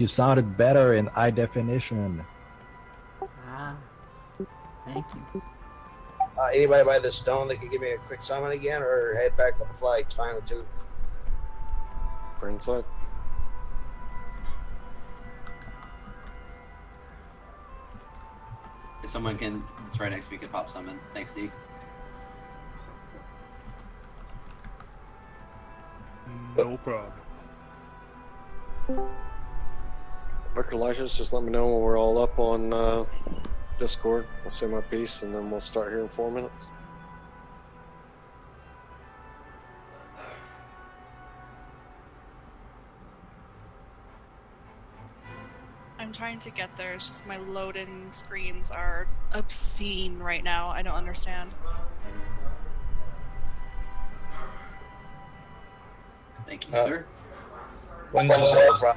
You sounded better in high definition. Ah, thank you. Anybody by the stone that could give me a quick summon again, or head back with the flag? It's fine with two. We're inside. If someone can, that's right next to me, could pop summon. Thanks, Zeke. No problem. Vicar Elijah's, just let me know when we're all up on Discord. I'll say my piece, and then we'll start here in 4 minutes. I'm trying to get there. It's just my loading screens are obscene right now. I don't understand. Thank you, sir. When's the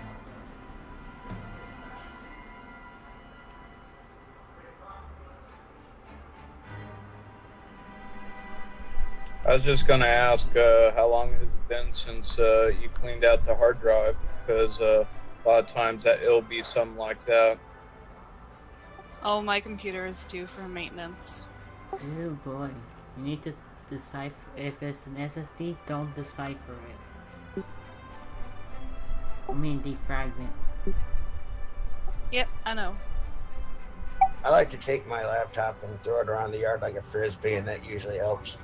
I was just going to ask, how long has it been since you cleaned out the hard drive? Because a lot of times it'll be something like that. Oh, my computer is due for maintenance. Oh boy, you need to decipher. If it's an SSD, don't decipher it. I mean defragment. Yep, I know. I like to take my laptop and throw it around the yard like a frisbee, and that usually helps.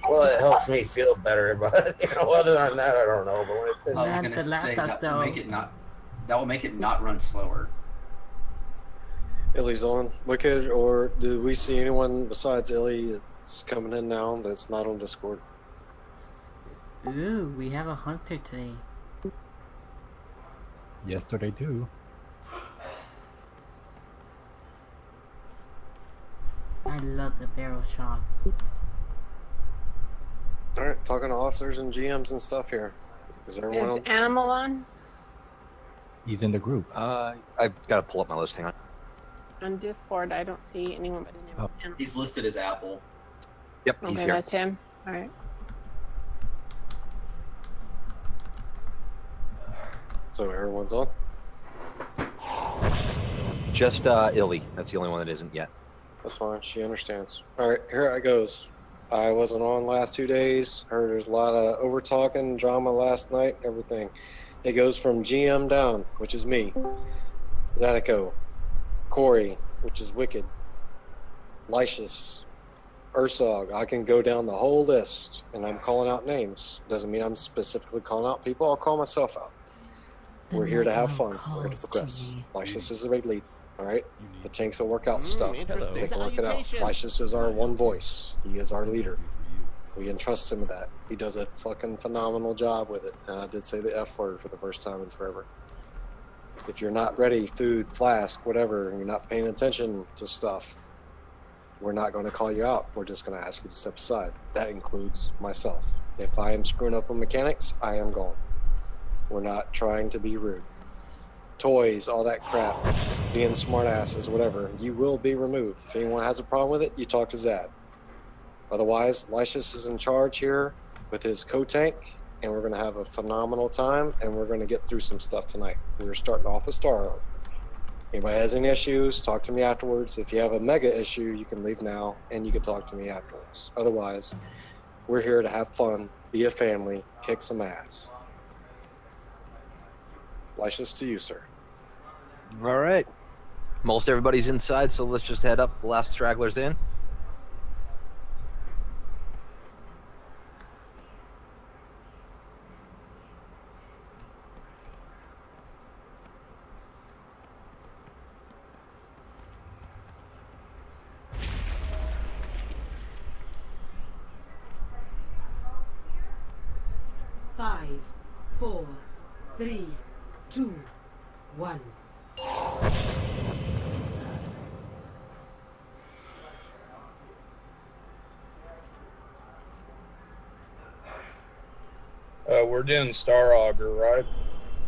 Well, it helps me feel better, but other than that, I don't know. But when it I was Not gonna the say laptop, that will make though. it not. That will make it not run slower. Illy's on. Wicked, or do we see anyone besides Illy that's coming in now that's not on Discord? Ooh, we have a hunter today. Yesterday too. I love the barrel shot. Alright, talking to officers and GMs and stuff here. Is everyone on? Animal on? He's in the group. I've got to pull up my list. Hang on. On Discord, I don't see anyone by the name of Animal. He's listed as Apple. Yep, he's Okay, here. that's him. All right. So everyone's on? Just Illy. That's the only one that isn't yet. That's fine. She understands. Alright, here I goes. I wasn't on last 2 days. Heard there's a lot of over talking, drama last night, everything. It goes from GM down, which is me. Zatico. Corey, which is Wicked. Lycius. Ursog. I can go down the whole list, and I'm calling out names. Doesn't mean I'm specifically calling out people. I'll call myself out. We're here to have fun. We're here to progress. Lycius is the raid lead. Alright? The tanks will work out stuff. They can work it out. Lycius is our one voice. He is our leader. We entrust him with that. He does a fucking phenomenal job with it. And I did say the F word for the first time in forever. If you're not ready, food, flask, whatever, and you're not paying attention to stuff, we're not going to call you out. We're just going to ask you to step aside. That includes myself. If I am screwing up on mechanics, I am gone. We're not trying to be rude. Toys, all that crap, being smart asses, whatever, you will be removed. If anyone has a problem with it, you talk to Zad. Otherwise, Lycius is in charge here with his co-tank, and we're going to have a phenomenal time, and we're going to get through some stuff tonight. We're starting off a star. Anybody has any issues, talk to me afterwards. If you have a mega issue, you can leave now, and you can talk to me afterwards. Otherwise, we're here to have fun, be a family, kick some ass. Lycius, to you, sir. All right. Most everybody's inside, so let's just head up. The last stragglers in. Five, 4, 3, 2, 1. We're doing Star Augur, right?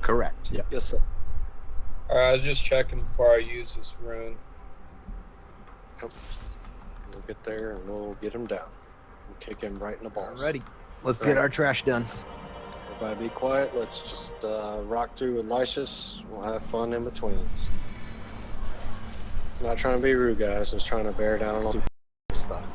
Correct. Yeah. Yes, sir. Alright, I was just checking before I use this rune. Yep. We'll get there and we'll get him down. We'll kick him right in the balls. Alrighty. Let's get our trash done. Everybody be quiet. Let's just rock through with Lysias. We'll have fun in betweens. Not trying to be rude, guys. Just trying to bear down on all the stuff.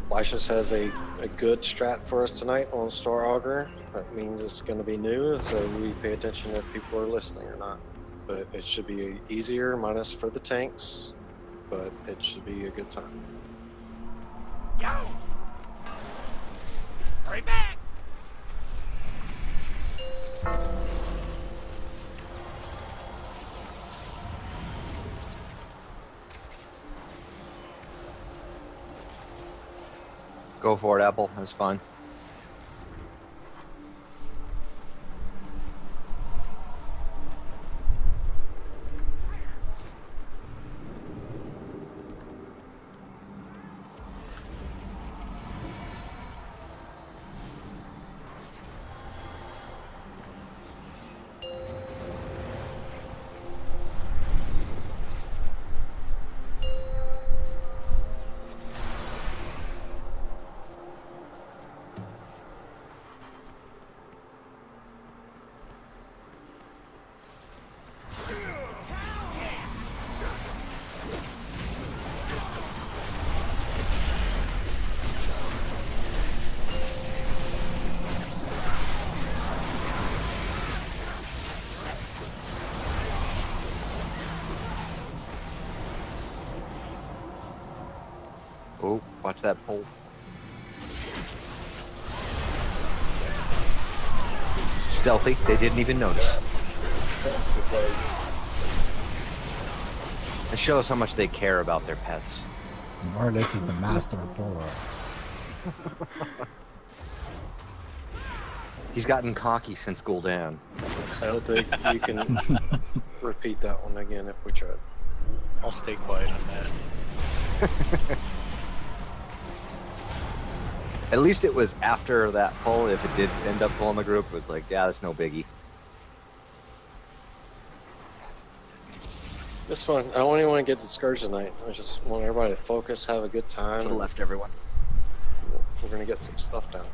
Lysias has a good strat for us tonight on Star Augur. That means it's going to be new, so we pay attention if people are listening or not. But it should be easier, minus for the tanks, but it should be a good time. Yo! Hurry back! Go for it, Apple. That's fine. Oh, watch that pole. Stealthy, they didn't even notice. It shows how much they care about their pets. Mortis is the master of polo. He's gotten cocky since Gul'dan. I don't think you can repeat that one again if we tried. I'll stay quiet on that. At least it was after that pull. If it did end up pulling the group, it was like, yeah, that's no biggie. It's fun. I don't even want to get discouraged tonight. I just want everybody to focus, have a good time. To the left, everyone. We're going to get some stuff done.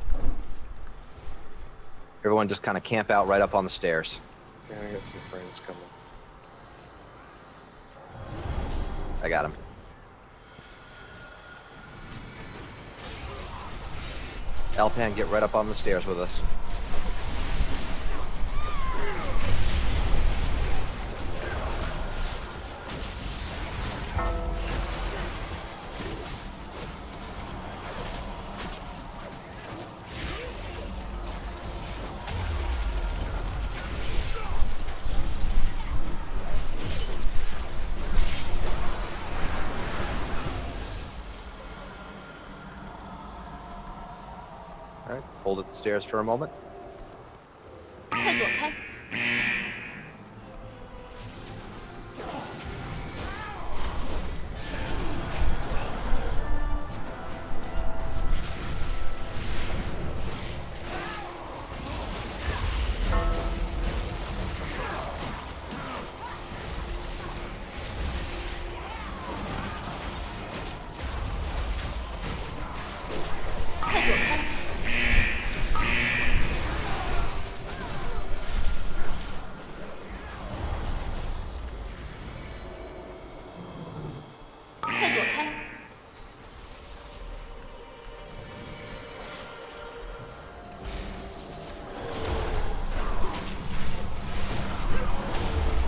Everyone just kind of camp out right up on the stairs. We're going to get some friends coming. I got him. Alpan, get right up on the stairs with us. All right, hold at the stairs for a moment.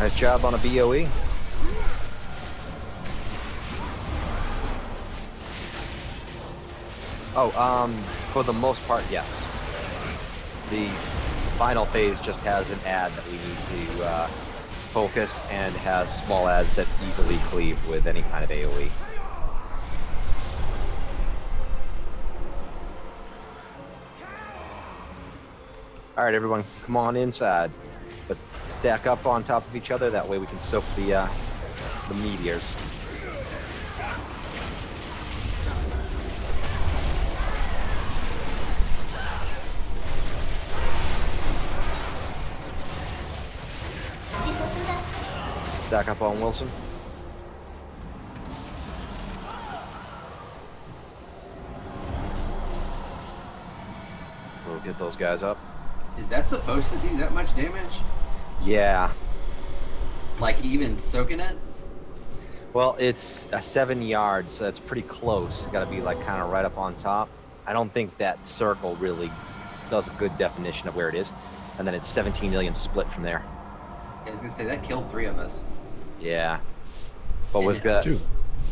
Nice job on a BOE. Oh, for the most part, yes. The final phase just has an ad that we need to focus and has small ads that easily cleave with any kind of AoE. Alright everyone, come on inside. But stack up on top of each other, that way we can soak the meteors. Stack up on Wilson. We'll get those guys up. Is that supposed to do that much damage? Yeah. Like even soaking it? Well, it's 7 yards, so that's pretty close. Got to be like kind of right up on top. I don't think that circle really does a good definition of where it is. And then it's 17 million split from there. I was gonna say that killed 3 of us. Yeah. But was good.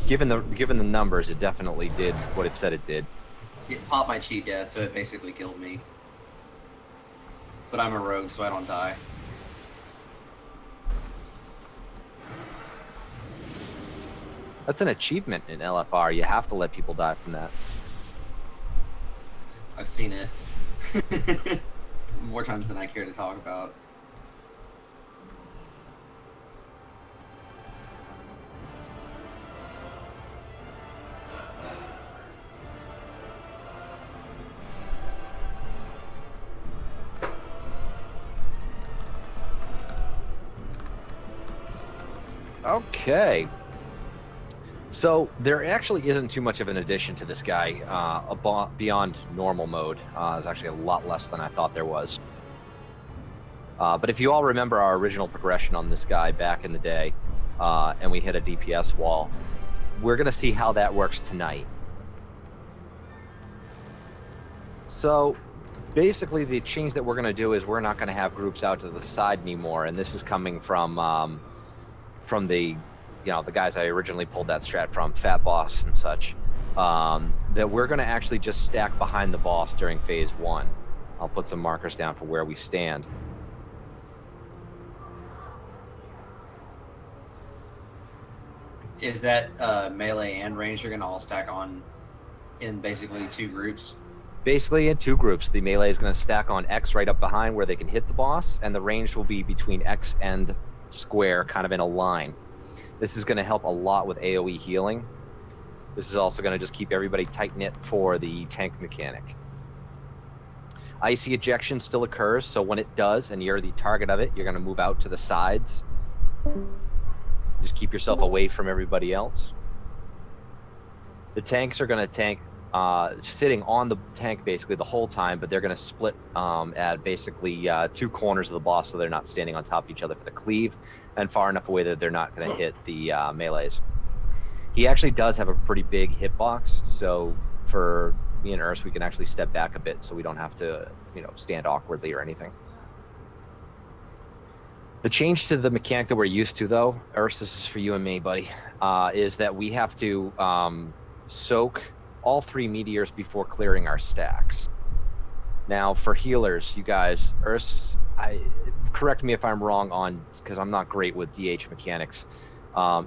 Given the numbers, it definitely did what it said it did. It popped my cheat death, so it basically killed me. But I'm a rogue, so I don't die. That's an achievement in LFR. You have to let people die from that. I've seen it. More times than I care to talk about. Okay. So there actually isn't too much of an addition to this guy beyond normal mode. There's actually a lot less than I thought there was. But if you all remember our original progression on this guy back in the day, and we hit a DPS wall, we're going to see how that works tonight. So basically the change that we're going to do is we're not going to have groups out to the side anymore, and this is coming from the the guys I originally pulled that strat from, Fat Boss and such, that we're going to actually just stack behind the boss during phase 1. I'll put some markers down for where we stand. Is that melee and range are going to all stack on in basically 2 groups? Basically in 2 groups. The melee is going to stack on X right up behind where they can hit the boss, and the range will be between X and square, kind of in a line. This is going to help a lot with AoE healing. This is also going to just keep everybody tight-knit for the tank mechanic. Icy ejection still occurs, so when it does and you're the target of it, you're going to move out to the sides. Just keep yourself away from everybody else. The tanks are going to tank sitting on the tank basically the whole time, but they're going to split at basically 2 corners of the boss, so they're not standing on top of each other for the cleave, and far enough away that they're not going to hit the melees. He actually does have a pretty big hitbox, so for me and Urs, we can actually step back a bit so we don't have to, stand awkwardly or anything. The change to the mechanic that we're used to, though, Urs, this is for you and me, buddy, is that we have to soak all 3 meteors before clearing our stacks. Now, for healers, you guys, Urs, correct me if I'm wrong on, because I'm not great with DH mechanics,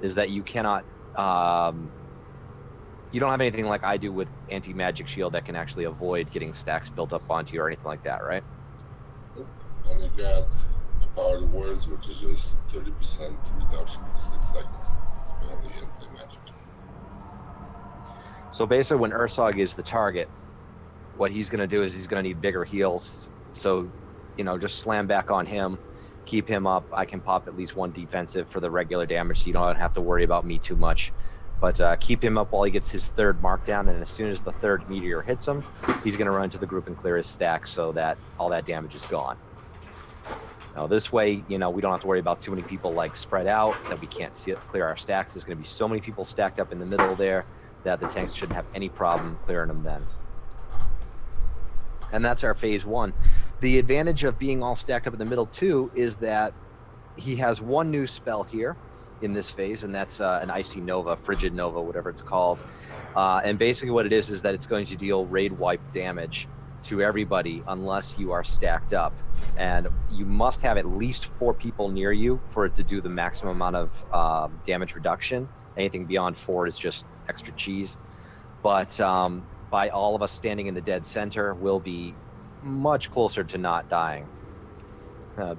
is that you cannot, you don't have anything like I do with anti-magic shield that can actually avoid getting stacks built up onto you or anything like that, right? Only got a power of words, which is just 30% reduction for 6 seconds. It's only anti-magic. So basically when Ursog is the target, what he's going to do is he's going to need bigger heals. So, just slam back on him, keep him up. I can pop at least 1 defensive for the regular damage, so you don't have to worry about me too much. But keep him up while he gets his 3rd markdown, and as soon as the 3rd meteor hits him, he's going to run to the group and clear his stack so that all that damage is gone. Now this way, we don't have to worry about too many people spread out, that we can't clear our stacks. There's going to be so many people stacked up in the middle there that the tanks shouldn't have any problem clearing them then. And that's our phase 1. The advantage of being all stacked up in the middle too is that he has one new spell here in this phase, and that's an Icy Nova, Frigid Nova, whatever it's called. And basically what it is that it's going to deal raid wipe damage to everybody unless you are stacked up. And you must have at least 4 people near you for it to do the maximum amount of damage reduction. Anything beyond 4 is just extra cheese. But by all of us standing in the dead center, we'll be much closer to not dying.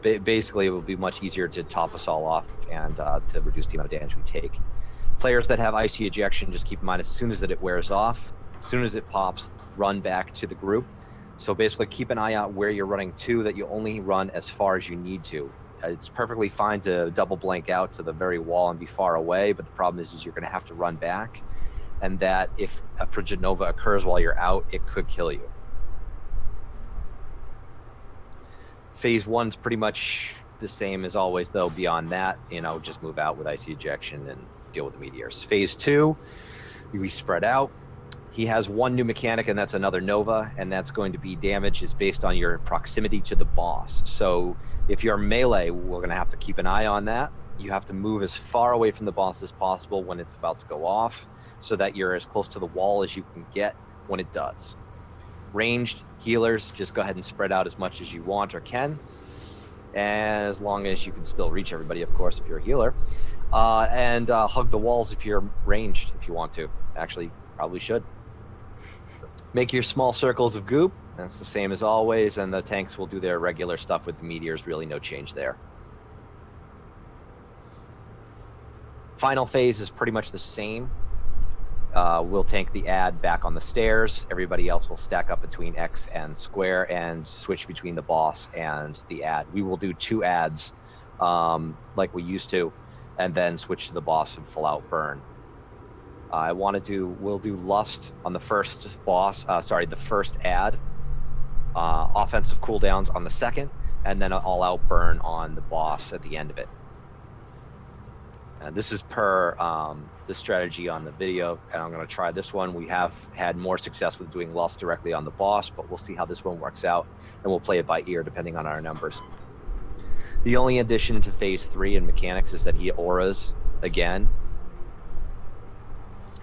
Basically, it will be much easier to top us all off and to reduce the amount of damage we take. Players that have Icy Ejection, just keep in mind, as soon as it wears off, as soon as it pops, run back to the group. So basically, keep an eye out where you're running to, that you only run as far as you need to. It's perfectly fine to double blank out to the very wall and be far away, but the problem is you're going to have to run back, and that if a Frigid Nova occurs while you're out, it could kill you. Phase 1's pretty much the same as always, though. Beyond that, just move out with Icy Ejection and deal with the meteors. Phase 2, we spread out. He has one new mechanic, and that's another Nova, and that's going to be damage is based on your proximity to the boss. So if you're melee, we're going to have to keep an eye on that. You have to move as far away from the boss as possible when it's about to go off, so that you're as close to the wall as you can get when it does. Ranged healers, just go ahead and spread out as much as you want or can, as long as you can still reach everybody, of course, if you're a healer. And hug the walls if you're ranged, if you want to. Actually, probably should. Make your small circles of goop. That's the same as always, and the tanks will do their regular stuff with the meteors. Really no change there. Final phase is pretty much the same. We'll tank the ad back on the stairs. Everybody else will stack up between X and square and switch between the boss and the ad. We will do 2 ads like we used to, and then switch to the boss and full out burn. We'll do Lust on the first boss, the first ad. Offensive cooldowns on the second, and then an all out burn on the boss at the end of it. This is per the strategy on the video, and I'm going to try this one. We have had more success with doing Lust directly on the boss, but we'll see how this one works out, and we'll play it by ear depending on our numbers. The only addition to Phase 3 in mechanics is that he auras again.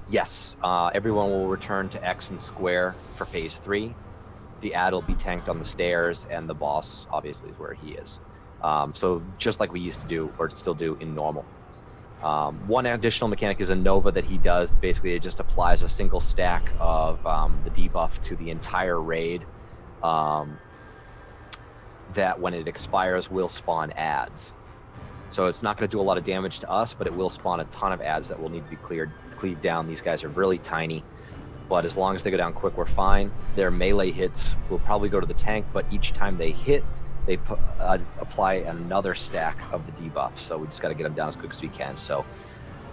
Yes, everyone will return to X and square for Phase 3. The ad will be tanked on the stairs, and the boss obviously is where he is. So just like we used to do, or still do in normal. One additional mechanic is a Nova that he does. Basically, it just applies a single stack of the debuff to the entire raid. That when it expires will spawn ads. So it's not going to do a lot of damage to us, but it will spawn a ton of ads that will need to be cleaved down. These guys are really tiny, but as long as they go down quick, we're fine. Their melee hits will probably go to the tank, but each time they hit, they apply another stack of the debuffs. So we just got to get them down as quick as we can. So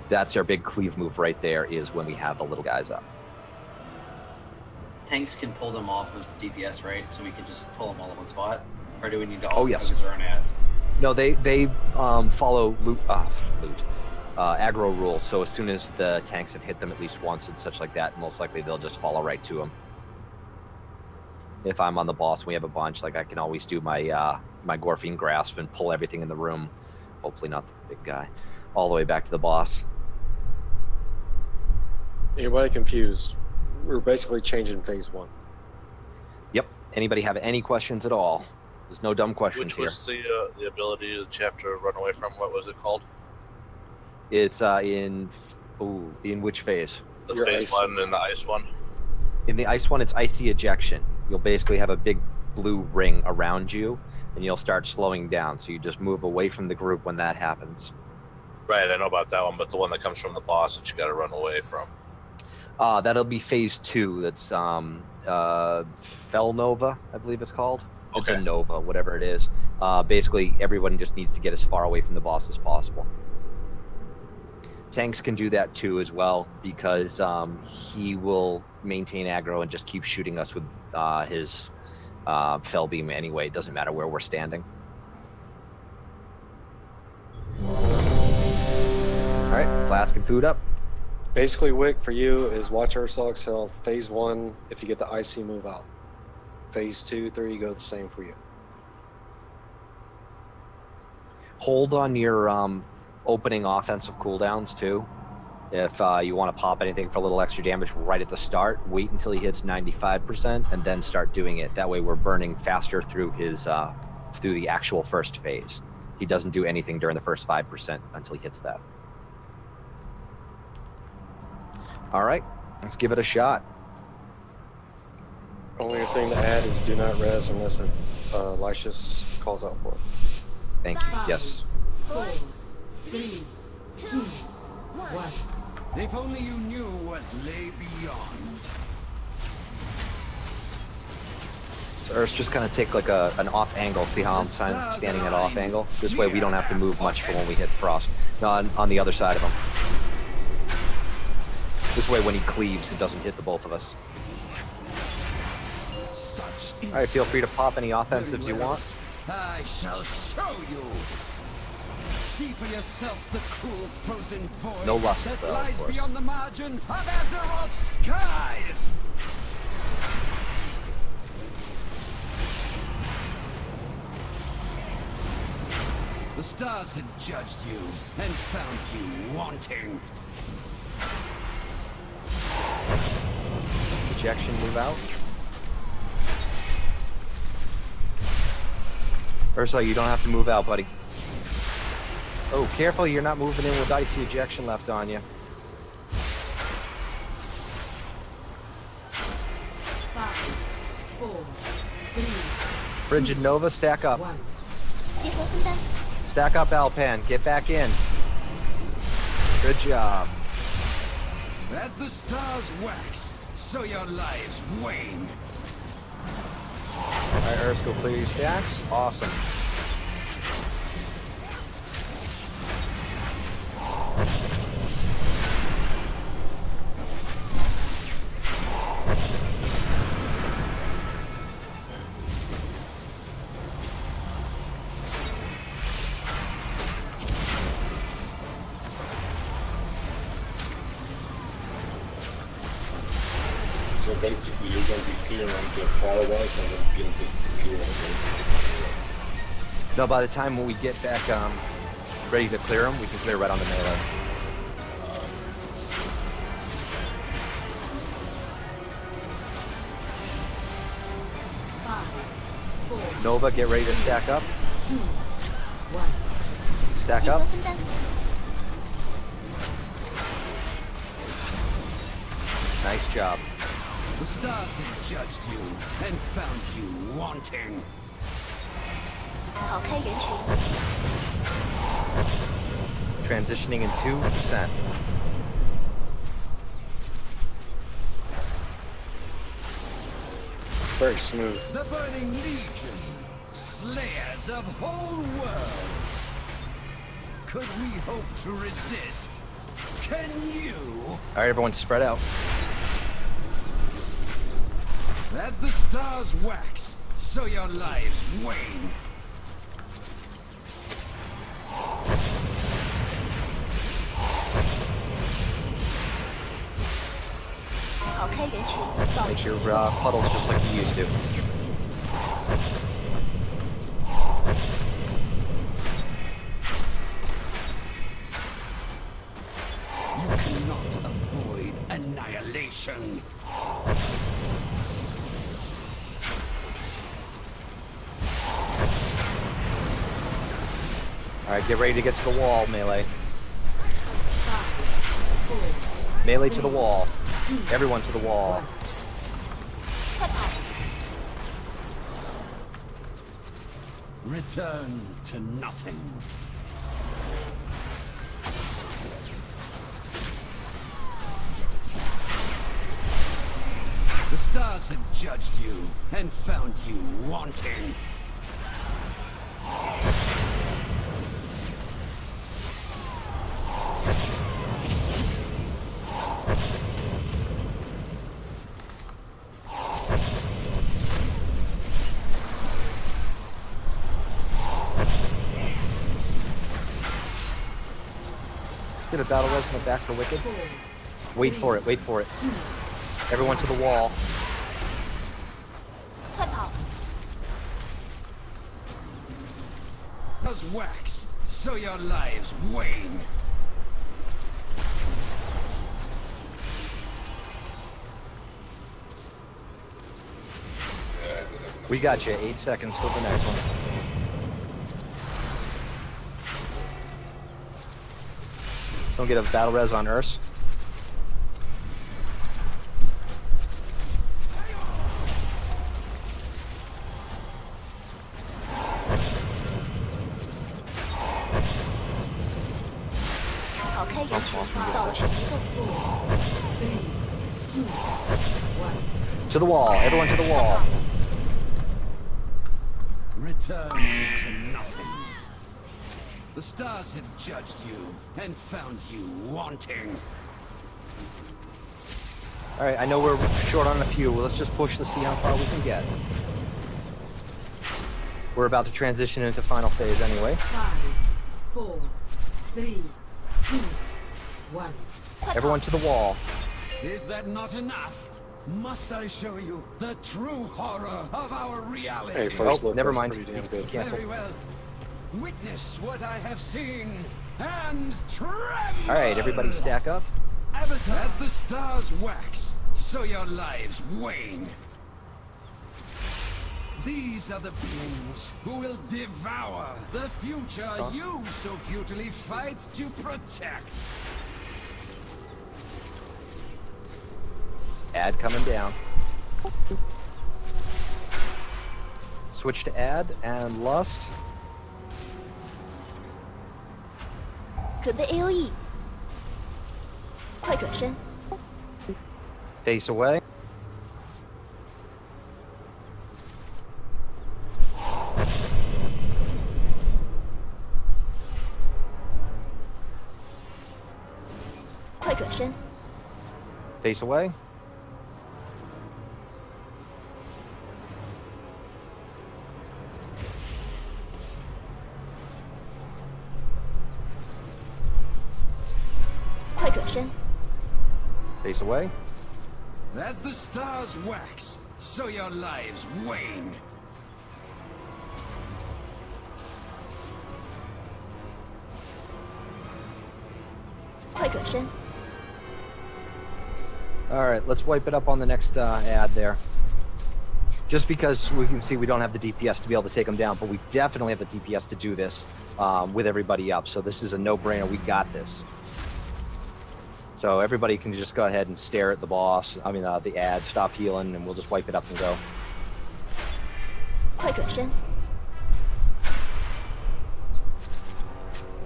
that's our big cleave move right there, is when we have the little guys up. Tanks can pull them off of DPS, right? So we can just pull them all in one spot? Or do we need to all focus our own ads? No, they follow aggro rules. So as soon as the tanks have hit them at least once and such like that, most likely they'll just follow right to them. If I'm on the boss and we have a bunch, like I can always do my my Gorfine Grasp and pull everything in the room, hopefully not the big guy, all the way back to the boss. Anybody confused? We're basically changing Phase 1. Yep. Anybody have any questions at all? There's no dumb questions here. Which was the ability that you have to run away from? What was it called? It's in which phase? The Phase 1 and the Ice one? In the Ice one, it's Icy Ejection. You'll basically have a big blue ring around you, and you'll start slowing down. So you just move away from the group when that happens. Right, I know about that one, but the one that comes from the boss that you got to run away from. That'll be Phase 2. That's Fel Nova, I believe it's called. It's a Nova, whatever it is. Basically, everyone just needs to get as far away from the boss as possible. Tanks can do that too as well, because he will maintain aggro and just keep shooting us with his Fel Beam anyway. It doesn't matter where we're standing. Alright, flask and food up. Basically, Wick, for you is watch Ursol's health. Phase 1, if you get the Icy, move out. Phase 2, 3, go the same for you. Hold on your opening offensive cooldowns too. If you want to pop anything for a little extra damage right at the start, wait until he hits 95% and then start doing it. That way we're burning faster through his through the actual first phase. He doesn't do anything during the first 5% until he hits that. All right, let's give it a shot. Only thing to add is do not res unless Lysias calls out for it. Thank you. Yes. 4, 3, 2, 1. If only you knew what lay beyond. So Earth's just gonna take like an off angle. See how I'm standing at off angle? This way we don't have to move much for when we hit Frost. No, on the other side of him. This way when he cleaves, it doesn't hit the both of us. Alright, feel free to pop any offensives you want. I shall show you. See for yourself the cruel frozen void No lust, that though, of lies course. beyond the margin of Azeroth's skies. The stars had judged you and found you wanting. Ejection, move out. Ursa, you don't have to move out, buddy. Oh, careful, you're not moving in with icy ejection left on you. 5, 4, 3, Frigid Nova, stack up. 1. Stack up, Alpan. Get back in. Good job. As the stars wax, so your lives wane. Alright, Ursa, go clear your stacks. Awesome. So basically, you're going to be clear on the firewalls and then you're going to be clear on the... No, by the time when we get back ready to clear them, we can clear right on the melee. Nova, get ready to stack up. 2, 1. Stack up. Nice job. The stars have judged you and found you wanting. Transitioning in 2%. Very smooth. The Burning Legion, slayers of whole worlds. Could we hope to resist? Can you? Alright, everyone spread out. As the stars wax, so your lives wane. Make your puddles just like you used to. You cannot avoid annihilation. Alright, get ready to get to the wall, melee. 5, 4, Melee to the wall. Everyone to the wall. Return to nothing. The stars have judged you and found you wanting. Let's get a battle res in the back for Wicked. Wait for it, wait for it. Everyone to the wall. As wax, so your lives wane. We got you. 8 seconds till the next one. Someone get a battle res on Urs. To the wall. Everyone to the wall. Return to nothing. The stars have judged you and found you wanting. Alright, I know we're short on a few. Well, let's just push to see how far we can get. We're about to transition into final phase anyway. 5, 4, 3, 2, 1. Everyone to the wall. Is that not enough? Must I show you the true horror of our reality? Hey, first look, never that's mind. pretty damn good. Cancel. Very well. Witness what I have seen and tremble. All right, everybody stack up. Avatar. As the stars wax, so your lives wane. These are the beings who will devour the future you so futilely fight to protect. Ad coming down. Switch to ad and lust. 准备 AOE， 快转身， Face away. Face away. Face away. As the stars wax, so your lives wane. Alright, let's wipe it up on the next ad there. Just because we can see we don't have the DPS to be able to take them down, but we definitely have the DPS to do this with everybody up. So this is a no-brainer. We got this. So everybody can just go ahead and stare at the boss. I mean, the ad, stop healing, and we'll just wipe it up and go.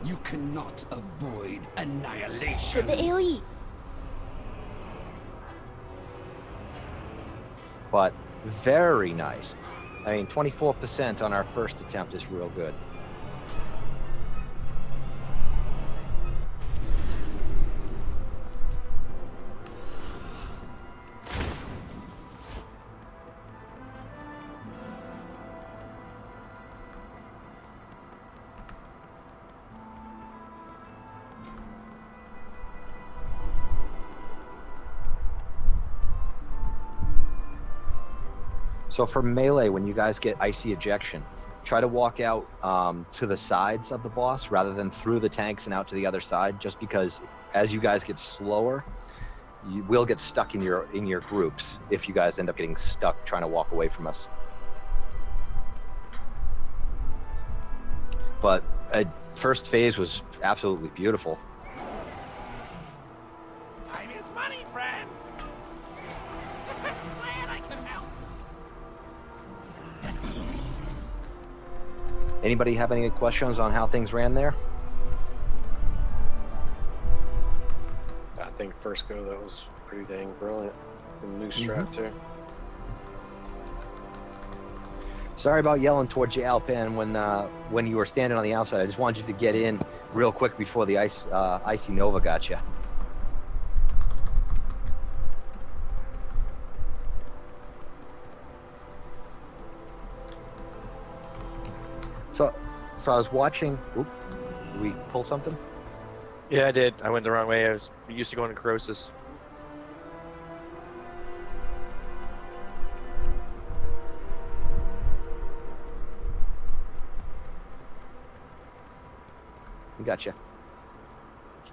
You cannot avoid annihilation. 准备 AOE， But very nice. I mean, 24% on our first attempt is real good. So for melee, when you guys get icy ejection, try to walk out to the sides of the boss rather than through the tanks and out to the other side, just because as you guys get slower, you will get stuck in your groups if you guys end up getting stuck trying to walk away from us. But first phase was absolutely beautiful. Time is money, friend. Glad I could help. Anybody have any questions on how things ran there? I think first go that was pretty dang brilliant. The new strat too. Sorry about yelling towards you, Alpan, when you were standing on the outside. I just wanted you to get in real quick before the icy Nova got you. So I was watching. Oop, did we pull something? Yeah, I did. I went the wrong way. I was used to going to Croesus. We got you.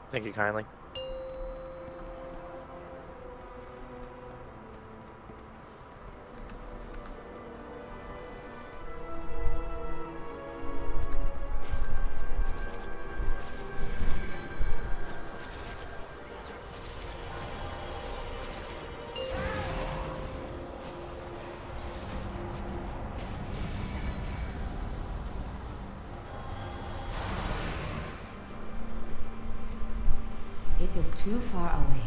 Thank you kindly. It is too far away.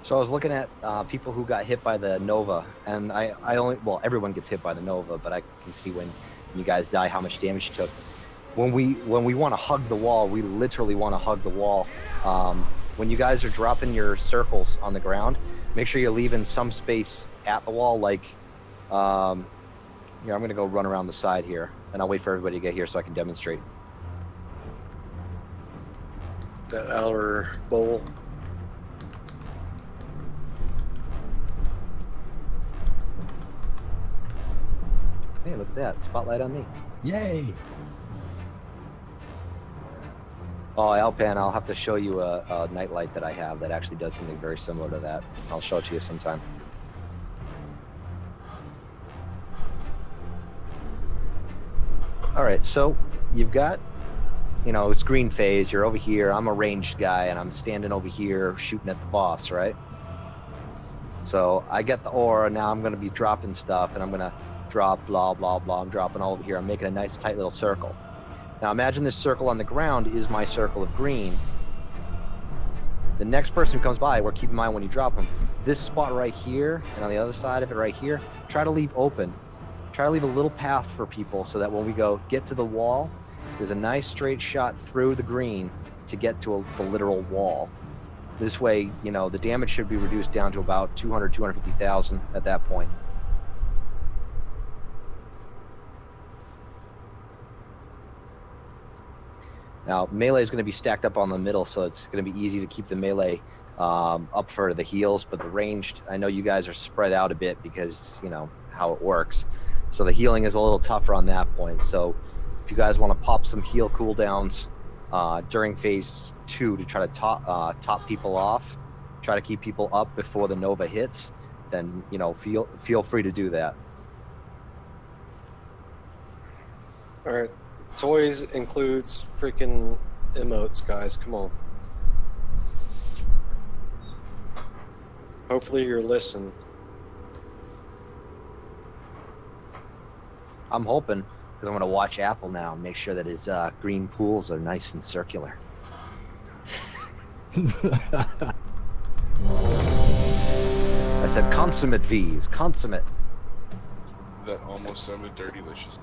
So I was looking at people who got hit by the Nova, and I only, well, everyone gets hit by the Nova, but I can see when you guys die how much damage you took. When we want to hug the wall, we literally want to hug the wall. When you guys are dropping your circles on the ground, make sure you're leaving some space at the wall. Like, here, I'm gonna go run around the side here, and I'll wait for everybody to get here so I can demonstrate. That outer bowl. Hey, look at that. Spotlight on me. Yay! Oh, Alpan, I'll have to show you a nightlight that I have that actually does something very similar to that. I'll show it to you sometime. All right, so you've got, it's green phase. You're over here. I'm a ranged guy, and I'm standing over here shooting at the boss, right? So I get the aura. Now I'm going to be dropping stuff, and I'm going to drop blah, blah, blah. I'm dropping all over here. I'm making a nice tight little circle. Now imagine this circle on the ground is my circle of green. The next person who comes by, or keep in mind when you drop them, this spot right here, and on the other side of it right here, try to leave open. Try to leave a little path for people so that when we get to the wall, there's a nice straight shot through the green to get to the literal wall. This way, the damage should be reduced down to about 200, 250,000 at that point. Now, melee is going to be stacked up on the middle, so it's going to be easy to keep the melee up for the heals, but the ranged, I know you guys are spread out a bit because, how it works. So the healing is a little tougher on that point. So if you guys want to pop some heal cooldowns during phase 2 to try to top people off, try to keep people up before the Nova hits, then, feel free to do that. All right. Toys includes freaking emotes, guys. Come on. Hopefully you're listening. I'm hoping, because I'm going to watch Apple now and make sure that his green pools are nice and circular. I said consummate V's, consummate. That almost sounded dirty-licious.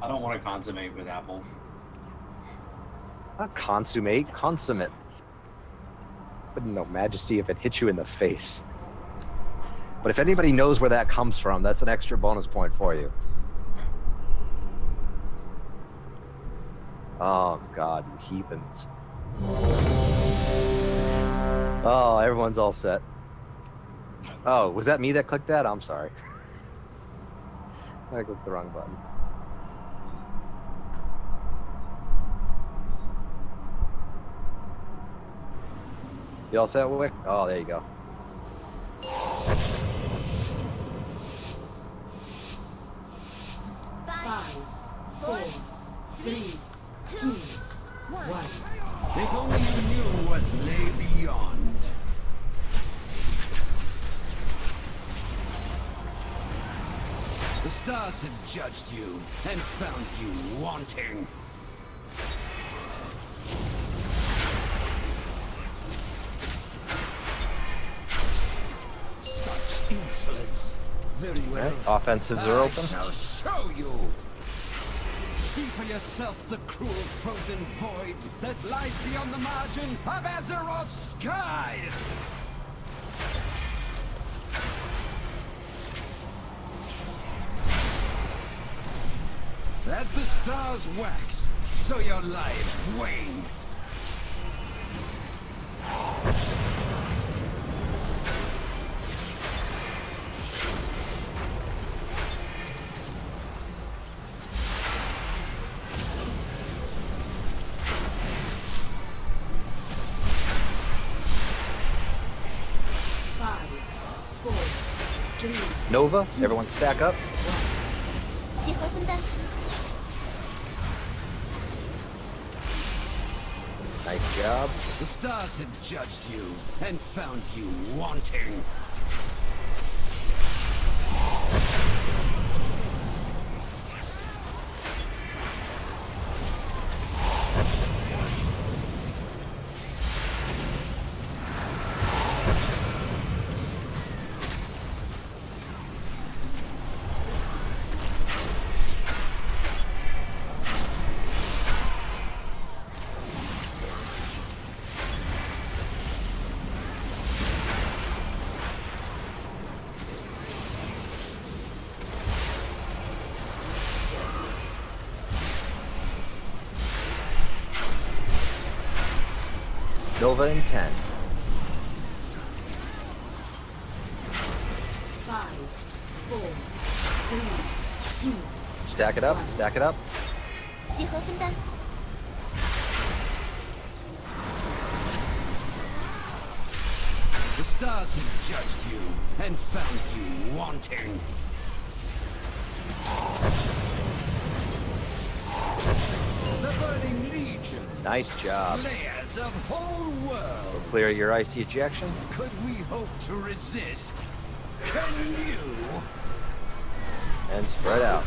I don't want to consummate with Apple. Not consummate, consummate. Wouldn't know majesty if it hit you in the face. But if anybody knows where that comes from, that's an extra bonus point for you. Oh God, you heathens. Oh, everyone's all set. Oh, was that me that clicked that? I'm sorry. I clicked the wrong button. You all set, Wick? Oh, there you go. 5, 4, 3, 2, 1. If only you knew what lay beyond. The stars have judged you and found you wanting. Such insolence. Very well. Right, offensives are open. I shall show you. See for yourself the cruel frozen void that lies beyond the margin of Azeroth's skies. As the stars wax, so your lives wane. Nova, everyone stack up. 集合分担。 Nice job. The stars have judged you and found you wanting. Nova in 10. 5, 4, 3, 2. Stack it up, stack it up. 集合分担。 The stars have judged you and found you wanting. The Burning Legion. Nice job. Slayers of whole worlds. Clear your icy ejection. Could we hope to resist? Can you? And spread out.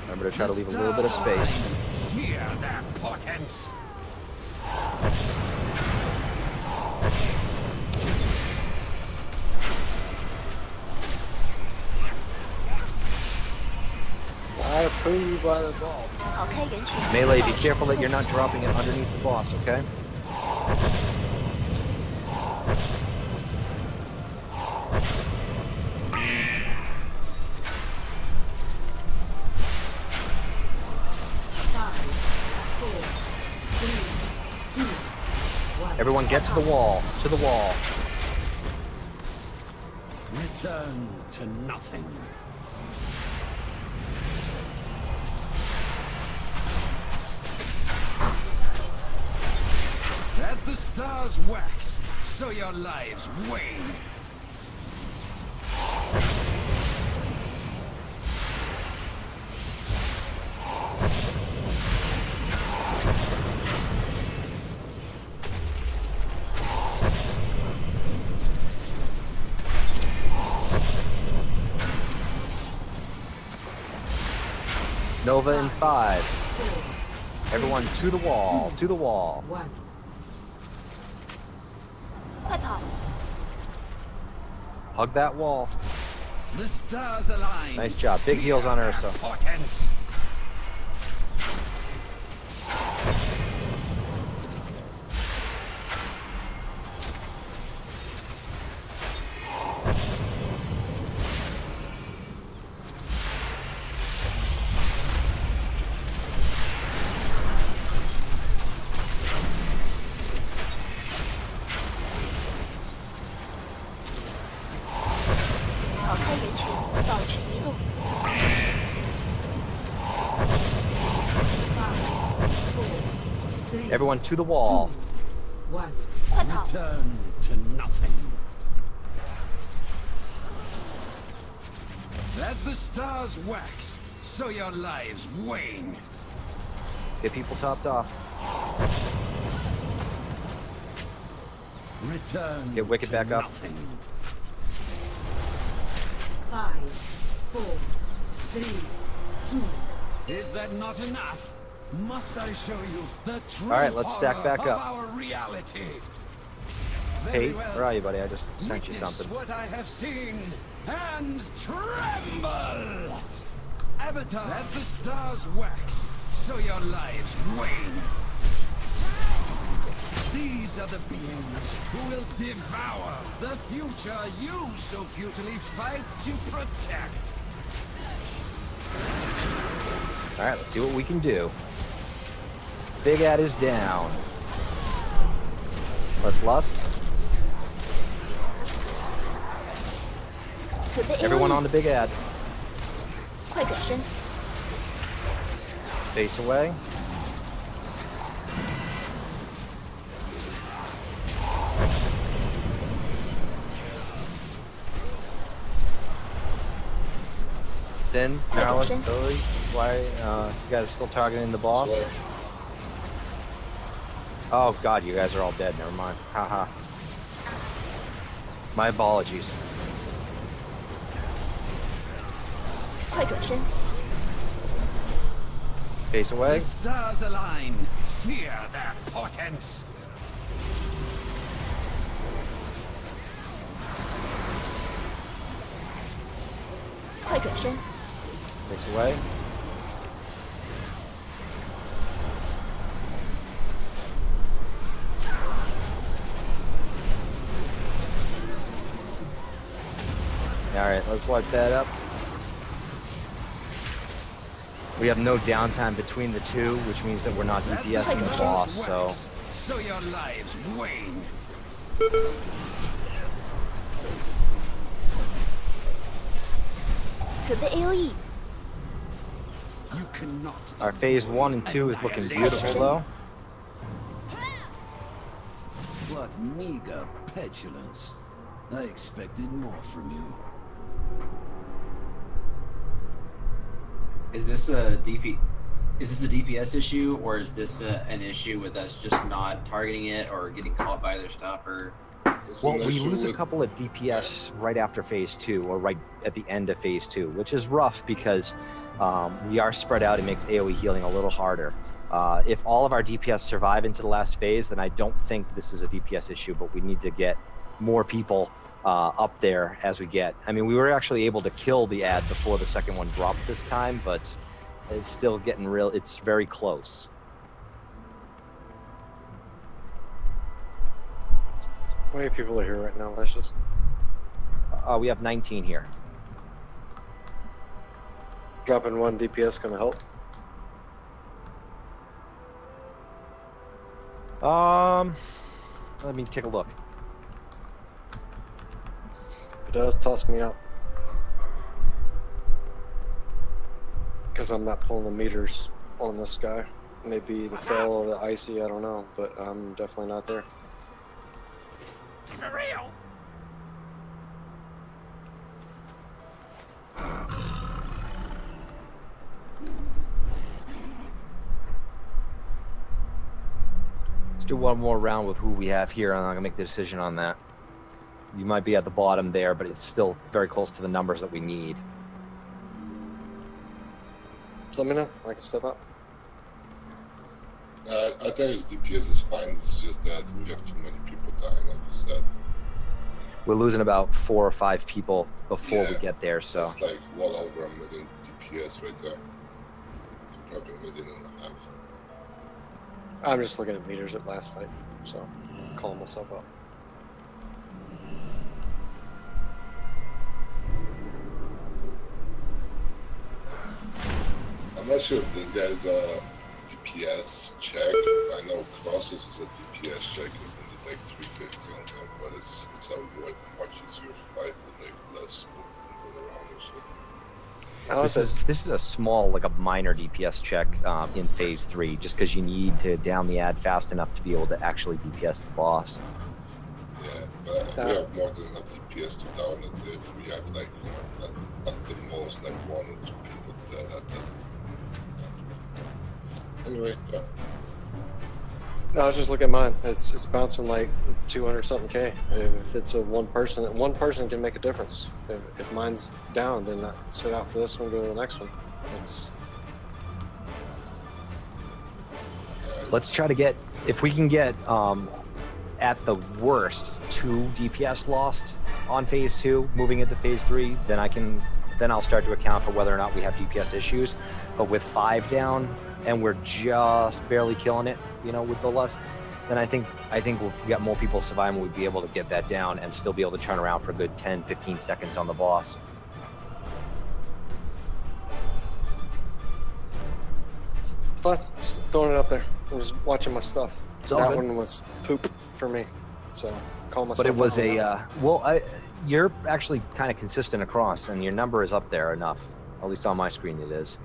Remember to try to leave a little bit of space. Fear their portents. I approve by the ball. 跑开人群。 Melee, be careful that you're not dropping it underneath the boss, okay? Everyone get to the wall, to the wall. Return to nothing. As the stars wax, so your lives wane. Nova in 5. Everyone to the wall, to the wall. 快跑！ Hug that wall. The stars align. Nice job. Big heals on Ursa. Portents. Everyone to the wall. Return to nothing. As the stars wax, so your lives wane. Get people topped off. Return. Get Wicked back up. Nothing. 5, 4, 3, 2. Is that not enough? Must I show you the true All right, let's stack horror back of up. our reality? Hey, Very well. where are you, buddy? I just sent you Witness something. what I have seen and tremble. Avatar, as the stars wax, so your lives wane. These are the beings who will devour the future you so futilely fight to protect. All right, let's see what we can do. Big Ad is down. Let's lust. 准备 Everyone AOE， on the Big Ad. 快转身， Face away. Sin, Malice, Billy, why you guys still targeting the boss? Oh god, you guys are all dead. Never mind. Haha. My apologies. 快转身， Face away. The stars align. Fear their portents. 快转身， Face away. Alright, let's wipe that up. We have no downtime between the two, which means that we're not DPSing the boss, so... So your lives wane. 准备 AOE， You cannot. Our phase 1 and 2 is looking beautiful, though. What meager petulance. I expected more from you. Is this a DPS issue, or is this an issue with us just not targeting it or getting caught by other stuff, or? Well, we lose a couple of DPS right after phase 2, or right at the end of phase 2, which is rough because we are spread out. It makes AoE healing a little harder. If all of our DPS survive into the last phase, then I don't think this is a DPS issue, but we need to get more people up there as we get. I mean, we were actually able to kill the ad before the second one dropped this time, but it's still getting real. It's very close. How many people are here right now, Licious? We have 19 here. Dropping 1 DPS gonna help? Let me take a look. If it does, toss me out. Because I'm not pulling the meters on this guy. Maybe the Fel or the Icy, I don't know, but I'm definitely not there. For real. Let's do one more round with who we have here, and I'm gonna make the decision on that. You might be at the bottom there, but it's still very close to the numbers that we need. Just let me know. I can step up. I think his DPS is fine. It's just that we have too many people dying, like you said. We're losing about 4 or 5 people before we get there, so. It's like well over 1 million DPS right there. Probably 1.5 million. I'm just looking at meters at last fight, so I'm calling myself up. I'm not sure if this guy's a DPS check. I know Crosses is a DPS check. You need like 350 on him, but it's a much easier fight with like less moving around and shit. This is a small, like a minor DPS check in phase 3, just because you need to down the ad fast enough to be able to actually DPS the boss. Yeah, but we have more than enough DPS to down it if we have like, you know, at the most like 1 or 2 people dead at that. Anyway, yeah. No, I was just looking at mine. It's bouncing like 200 something K. If it's a one person can make a difference. If mine's down, then I sit out for this one, go to the next one. Let's try to get, if we can get at the worst 2 DPS lost on phase 2, moving into phase 3, then I'll start to account for whether or not we have DPS issues. But with 5 down, and we're just barely killing it, you know, with the lust, then I think if we got more people surviving, we'd be able to get that down and still be able to turn around for a good 10-15 seconds on the boss. It's fine. Just throwing it up there. I'm just watching my stuff. all That good. one was poop for me. So call myself. But it was out. you're actually kind of consistent across, and your number is up there enough. At least on my screen it is.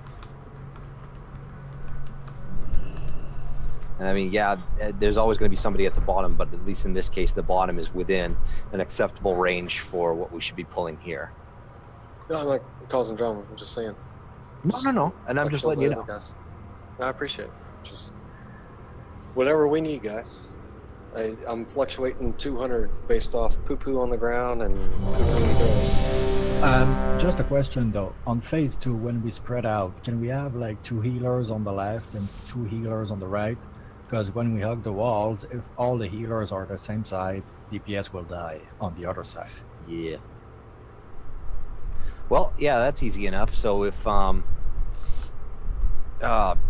And I mean, yeah, there's always going to be somebody at the bottom, but at least in this case, the bottom is within an acceptable range for what we should be pulling here. No, I'm not causing drama. I'm just saying. No. And I'm just letting you know. Guys. I appreciate it. Just whatever we need, guys. I'm fluctuating 200 based off poo-poo on the ground and poo-poo in the grass. Just a question though. On phase 2, when we spread out, can we have like 2 healers on the left and 2 healers on the right? Because when we hug the walls, if all the healers are the same side, DPS will die on the other side. Yeah. Well, yeah, that's easy enough. So if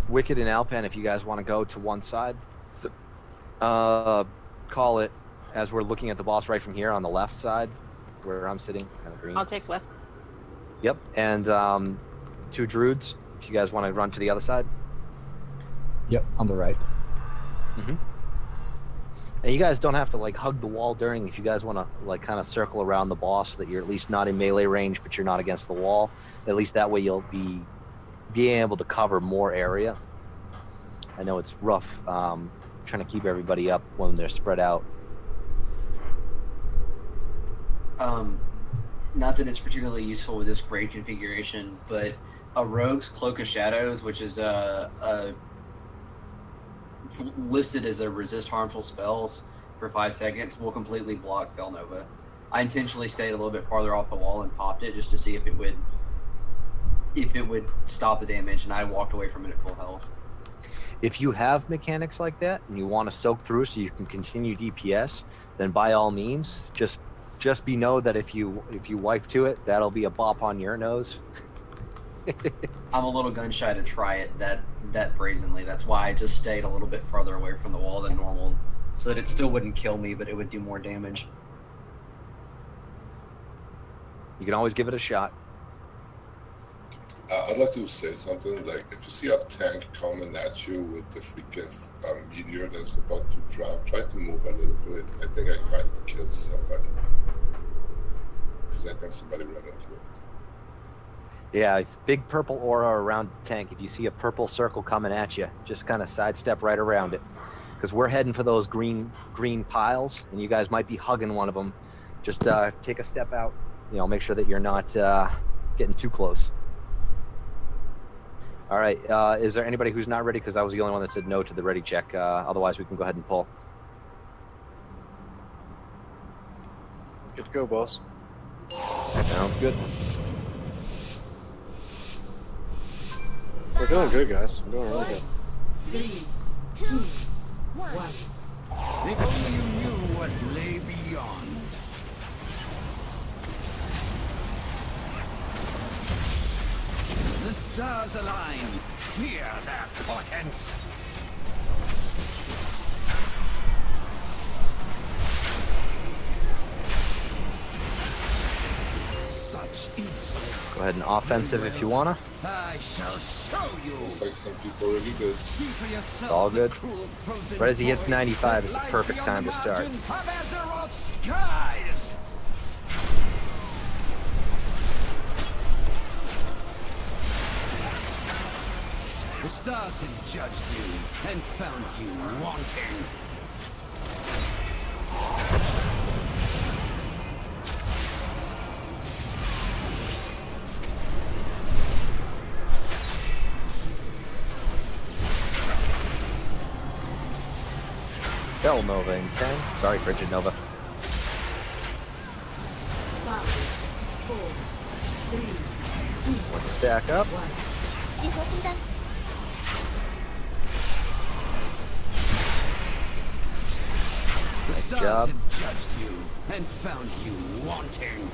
Wicked and Alpan, if you guys want to go to one side, call it as we're looking at the boss right from here on the left side, where I'm sitting, kind of green. I'll take left. Yep, and 2 druids, if you guys want to run to the other side. Yep, on the right. Mm-hmm. And you guys don't have to like hug the wall during. If you guys want to like kind of circle around the boss, so that you're at least not in melee range, but you're not against the wall. At least that way you'll be being able to cover more area. I know it's rough trying to keep everybody up when they're spread out. Not that it's particularly useful with this grade configuration, but a rogue's Cloak of Shadows, which is it's listed as a resist harmful spells for 5 seconds, will completely block Fel Nova. I intentionally stayed a little bit farther off the wall and popped it just to see if it would stop the damage, and I walked away from it at full health. If you have mechanics like that and you want to soak through so you can continue DPS, then by all means, just be know that if you wipe to it, that'll be a bop on your nose. I'm a little gun shy to try it that brazenly. That's why I just stayed a little bit farther away from the wall than normal, so that it still wouldn't kill me, but it would do more damage. You can always give it a shot. I'd like to say something. Like, if you see a tank coming at you with the freaking meteor that's about to drop, try to move a little bit. I think I might have killed somebody. Because I think somebody ran into it. Yeah, big purple aura around the tank. If you see a purple circle coming at you, just kind of sidestep right around it. Because we're heading for those green piles, and you guys might be hugging one of them. Just take a step out. You know, make sure that you're not getting too close. All right, is there anybody who's not ready? Because I was the only one that said no to the ready check. Otherwise, we can go ahead and pull. Good to go, boss. Sounds good. We're doing good, guys. We're doing really good. 3, 2, 1. If only you knew what lay beyond. The stars align. Fear their portents. Such insolence. Go ahead and offensive if you wanna. I shall show you. Looks like some people already did. See for yourself. It's all good. the cruel frozen Right as he hits void 95 is the that lies perfect beyond time the to start. margins of Azeroth's skies. The stars had judged you and found you wanting. Bell Nova in 10. Sorry, Frigid Nova. 5, 4, 3, 2, Let's stack up. 1. 集合清单。 The Nice stars job. had judged you and found you wanting.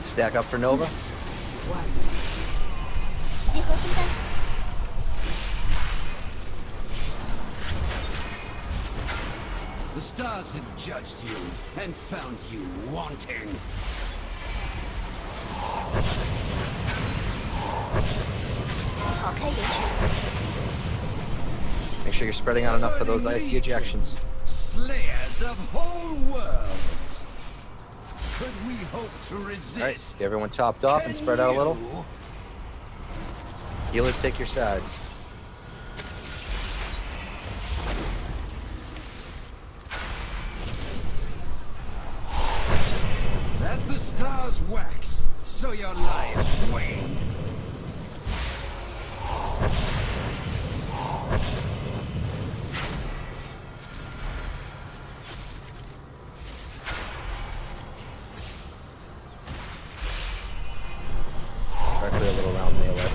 Stack up for Nova. 集合分担。 The stars have judged you and found you wanting. Make sure you're spreading out enough for those icy ejections. Slayers of whole worlds. Could we hope to resist? Alright, get everyone topped off and spread out a little. Healers, take your sides. As the stars wax, so your lives wane. Try to clear a little around melee.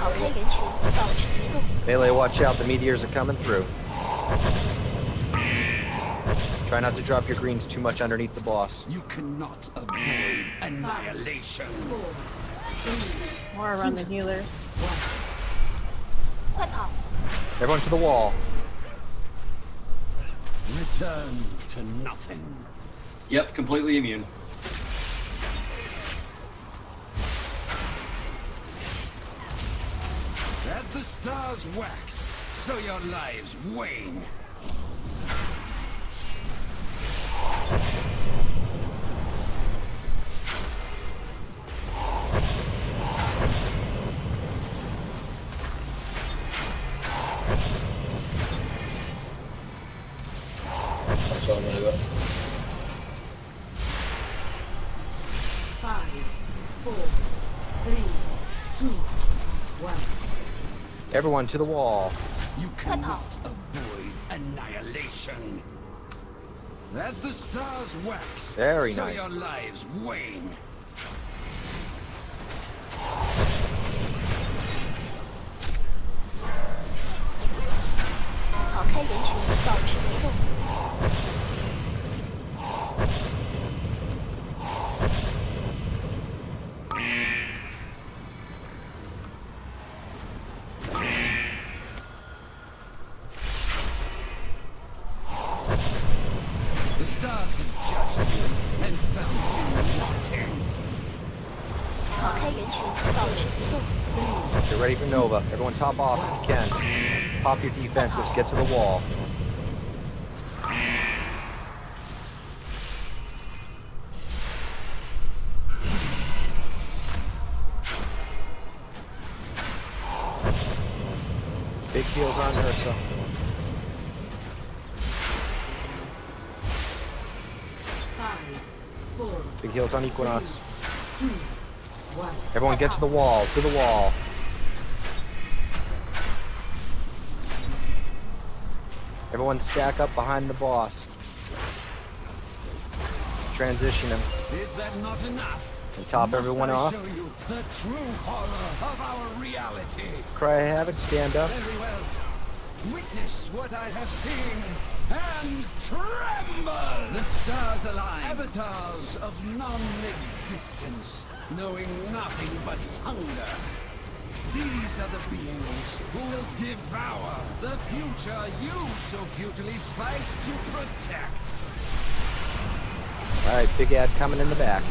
跑开人群，保持移动。 Melee, watch out, the meteors are coming through. Try not to drop your greens too much underneath the boss. You cannot avoid annihilation. More around the healers. 快跑！ Everyone to the wall. Return to nothing. Yep, completely immune. As the stars wax, so your lives wane. Watch out, Mela. 5, 4, 3, 2, 1. Everyone to the wall. You cannot avoid annihilation. As the stars wax, Very so nice. your lives wane. The stars have judged you and found you wanting. 跑开人群，保持移动。 Get ready for Nova. Everyone top off if you can. Pop your defensives, get to the wall. Big heals on Ursa. Big heals on Equinox. Everyone get to the wall, to the wall. Everyone stack up behind the boss. Transition him Is that not enough? and top everyone Must I off. show you the true horror of our reality. Cry Havoc, stand up. Very well. Witness what I have seen and tremble. The stars align. Avatars of non-existence, knowing nothing but hunger. These are the beings who will devour the future you so futilely fight to protect. Alright, big ad coming in the back.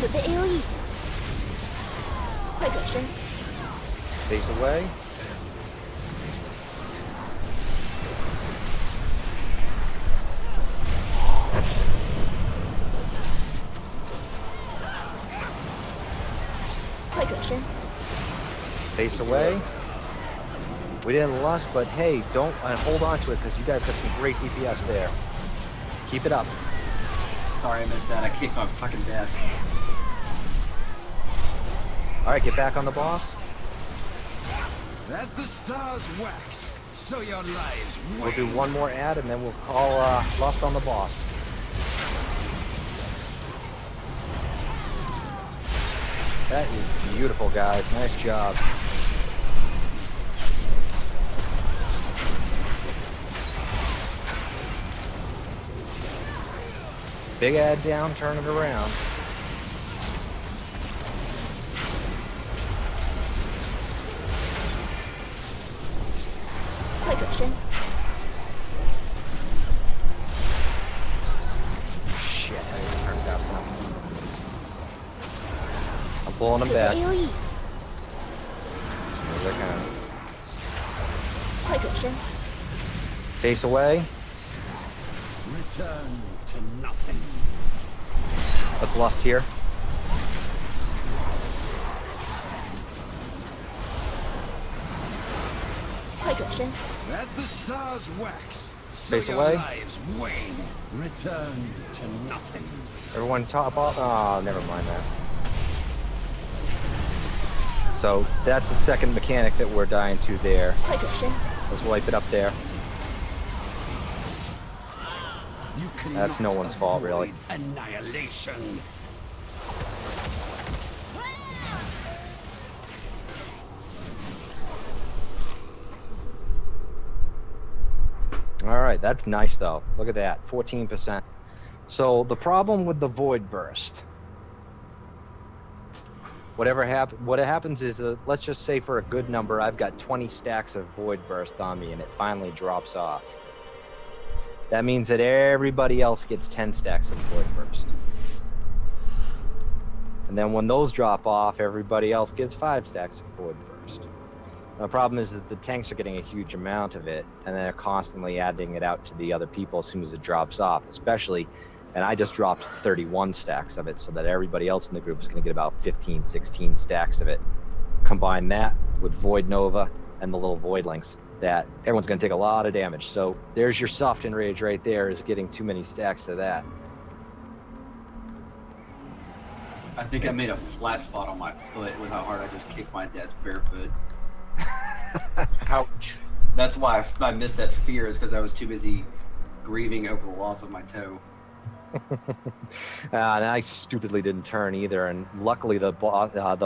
AOE， 快转身， Face away. Face away. We didn't lust, but hey, don't hold on to it because you guys got some great DPS there. Keep it up. Sorry I missed that. I kicked my fucking desk. Alright, get back on the boss. As the stars wax, so your lives wane. We'll do one more ad and then we'll call Lust on the boss. That is beautiful, guys. Nice job. Big ad down, turn it around. Shit, I didn't turn fast enough. I'm pulling them back. As soon as I can. Face away. Return to nothing. Let's lust here. As the stars wax, so Face your away. lives wane. Return to nothing. Everyone top off. Oh, never mind that. So that's the second mechanic that we're dying to there. Let's wipe it up there. That's no one's fault, really. Annihilation. All right, that's nice though. Look at that, 14%. So the problem with the void burst, what happens is, let's just say for a good number, I've got 20 stacks of void burst on me, and it finally drops off. That means that everybody else gets 10 stacks of void burst. And then when those drop off, everybody else gets 5 stacks of void burst. The problem is that the tanks are getting a huge amount of it, and they're constantly adding it out to the other people as soon as it drops off, especially, and I just dropped 31 stacks of it, so that everybody else in the group is going to get about 15, 16 stacks of it. Combine that with Void Nova and the little Void Links, that everyone's going to take a lot of damage. So there's your soft enrage right there, is getting too many stacks of that. I think I made a flat spot on my foot with how hard I just kicked my desk barefoot. Ouch. That's why I missed that fear, is because I was too busy grieving over the loss of my toe. And I stupidly didn't turn either, and luckily the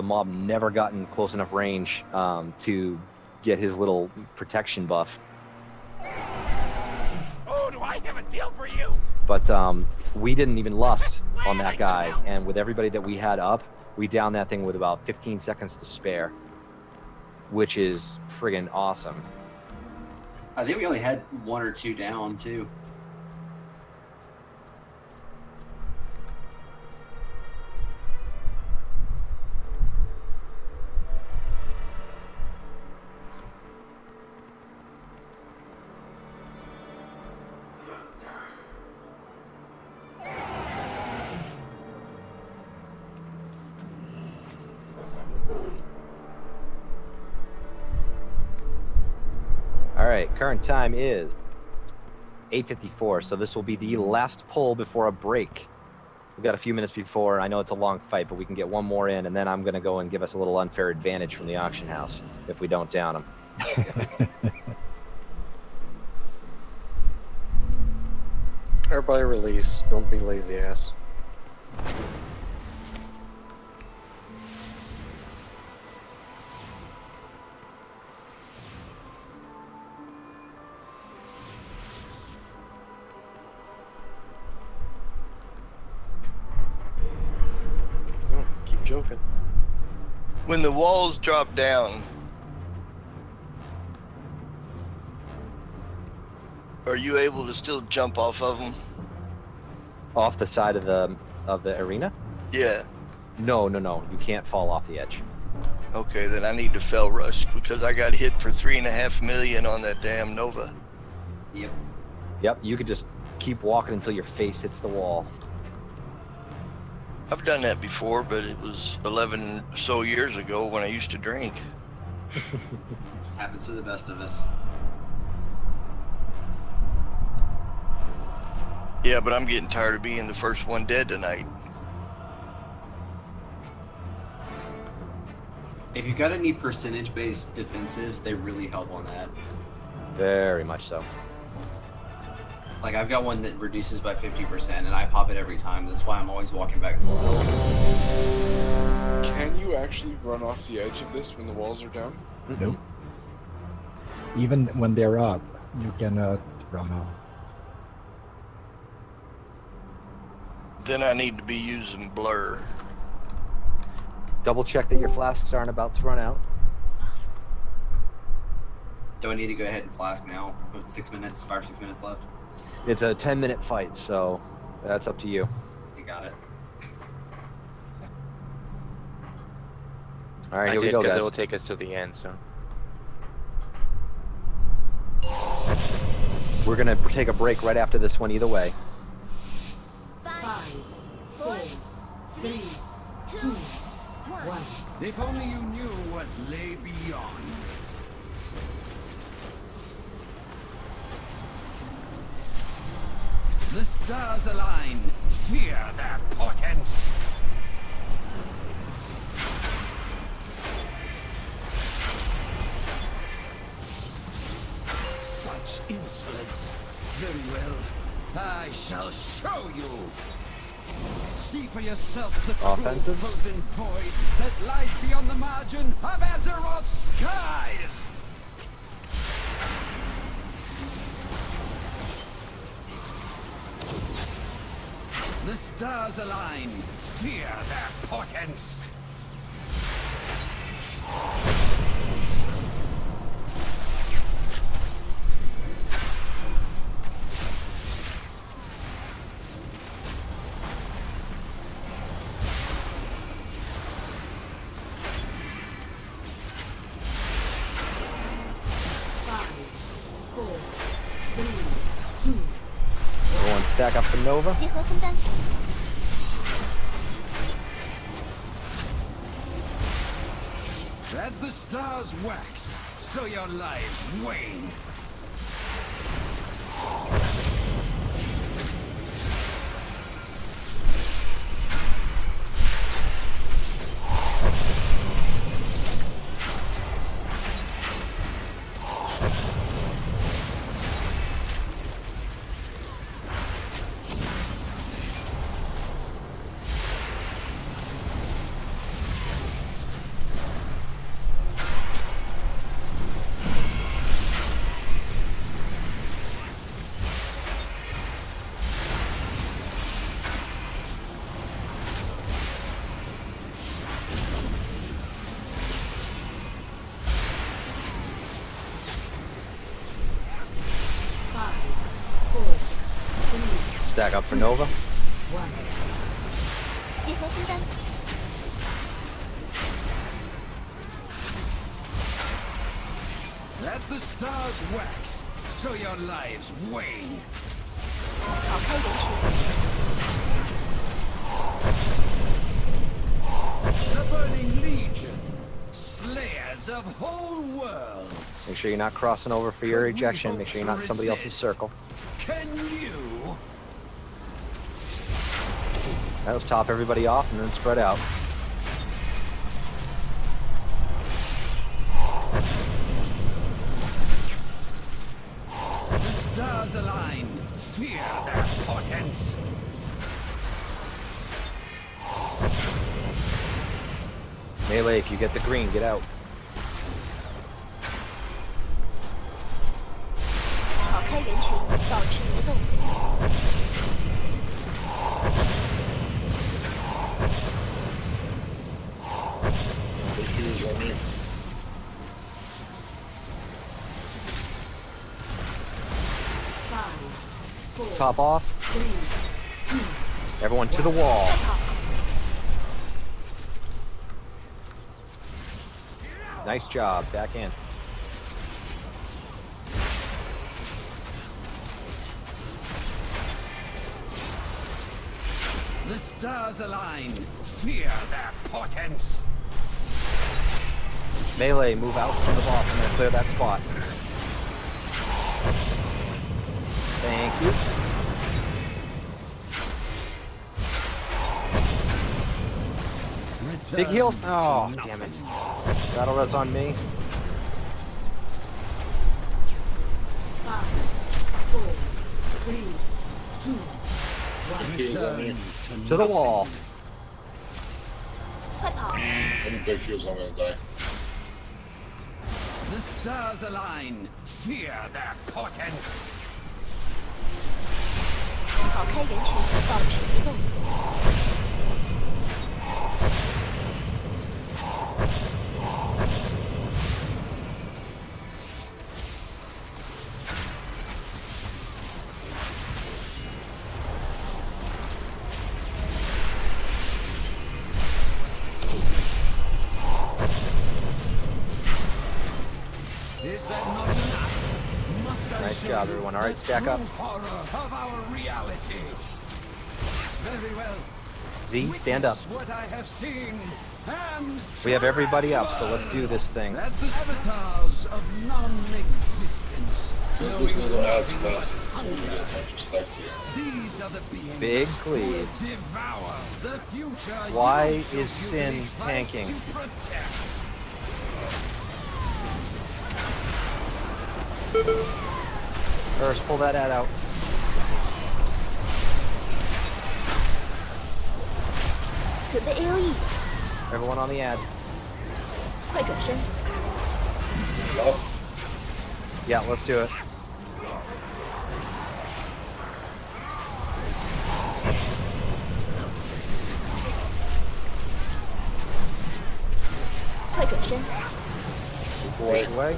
mob never gotten close enough range to get his little protection buff. Oh, do I have a deal for you? But we didn't even lust on that guy, and with everybody that we had up, we downed that thing with about 15 seconds to spare, which is friggin' awesome. I think we only had 1 or 2 down, too. Alright, current time is 8:54, so this will be the last pull before a break. We've got a few minutes before. I know it's a long fight, but we can get one more in, and then I'm going to go and give us a little unfair advantage from the auction house if we don't down them. Everybody release. Don't be lazy ass. Keep joking. When the walls drop down, are you able to still jump off of them? Off the side of the arena? Yeah. No, you can't fall off the edge. Okay, then I need to fell rush because I got hit for 3.5 million on that damn Nova. Yep, you could just keep walking until your face hits the wall. I've done that before, but it was 11 or so years ago when I used to drink. Happens to the best of us. Yeah, but I'm getting tired of being the first one dead tonight. If you got any percentage-based defensives, they really help on that. Very much so. Like, I've got one that reduces by 50%, and I pop it every time. That's why I'm always walking back full health. Can you actually run off the edge of this when the walls are down? Nope. Even when they're up, you cannot run off. Then I need to be using blur. Double check that your flasks aren't about to run out. Do I need to go ahead and flask now with 6 minutes, 5 or 6 minutes left? It's a 10-minute fight, so that's up to you. You got it. All right, I here we did go, because guys. it will take us to the end. So We're gonna take a break right after this one either way. 5, 4, 3, 2, 1. If only you knew what lay beyond. The stars align. Fear their portents. Such insolence. Very well. I shall show you. See for yourself the cruel Offensives. frozen void that lies beyond the margin of Azeroth's skies. The stars align. Fear their portents. Everyone stack up for Nova. 集合分担。 As the stars wax, so your lives wane. Stack up for Nova. 集合分担。 As the stars wax, so your lives wane. 跑开人群。 The burning legion, slayers of whole worlds. Make sure you're not crossing over for your ejection. Make sure you're not in somebody else's circle. Can you? Now let's top everybody off and then spread out. The stars align. Fear their portents. Melee, if you get the green, get out. 跑开人群，保持移动。 Top off. Everyone to the wall. Nice job. Back in. The stars align. Fear their portents. Melee, move out from the boss. I'm gonna clear that spot. Thank you. Big heals? Oh, damn it. Battle res on me. 5, 4, 3, 2, 1. To the wall. 快跑！ Any big heals, I'm gonna die. The stars align. Fear their portents. 跑开人群，保持移动。Is that not enough? Must I Nice show job, you everyone. All right, the stack up. true horror of our reality? Very well. Z, stand up. Witness what I have seen, and We have everybody up, so let's do this thing. as the avatars of non-existence. Get this little ass fast so we get a bunch of stacks here. These are the beings Big who cleaves. devour the future. Why you so is Sin beautifully fight tanking? to protect. First, pull that ad out. Everyone on the ad. 快转身， Lost. Yeah, let's do it. Push away.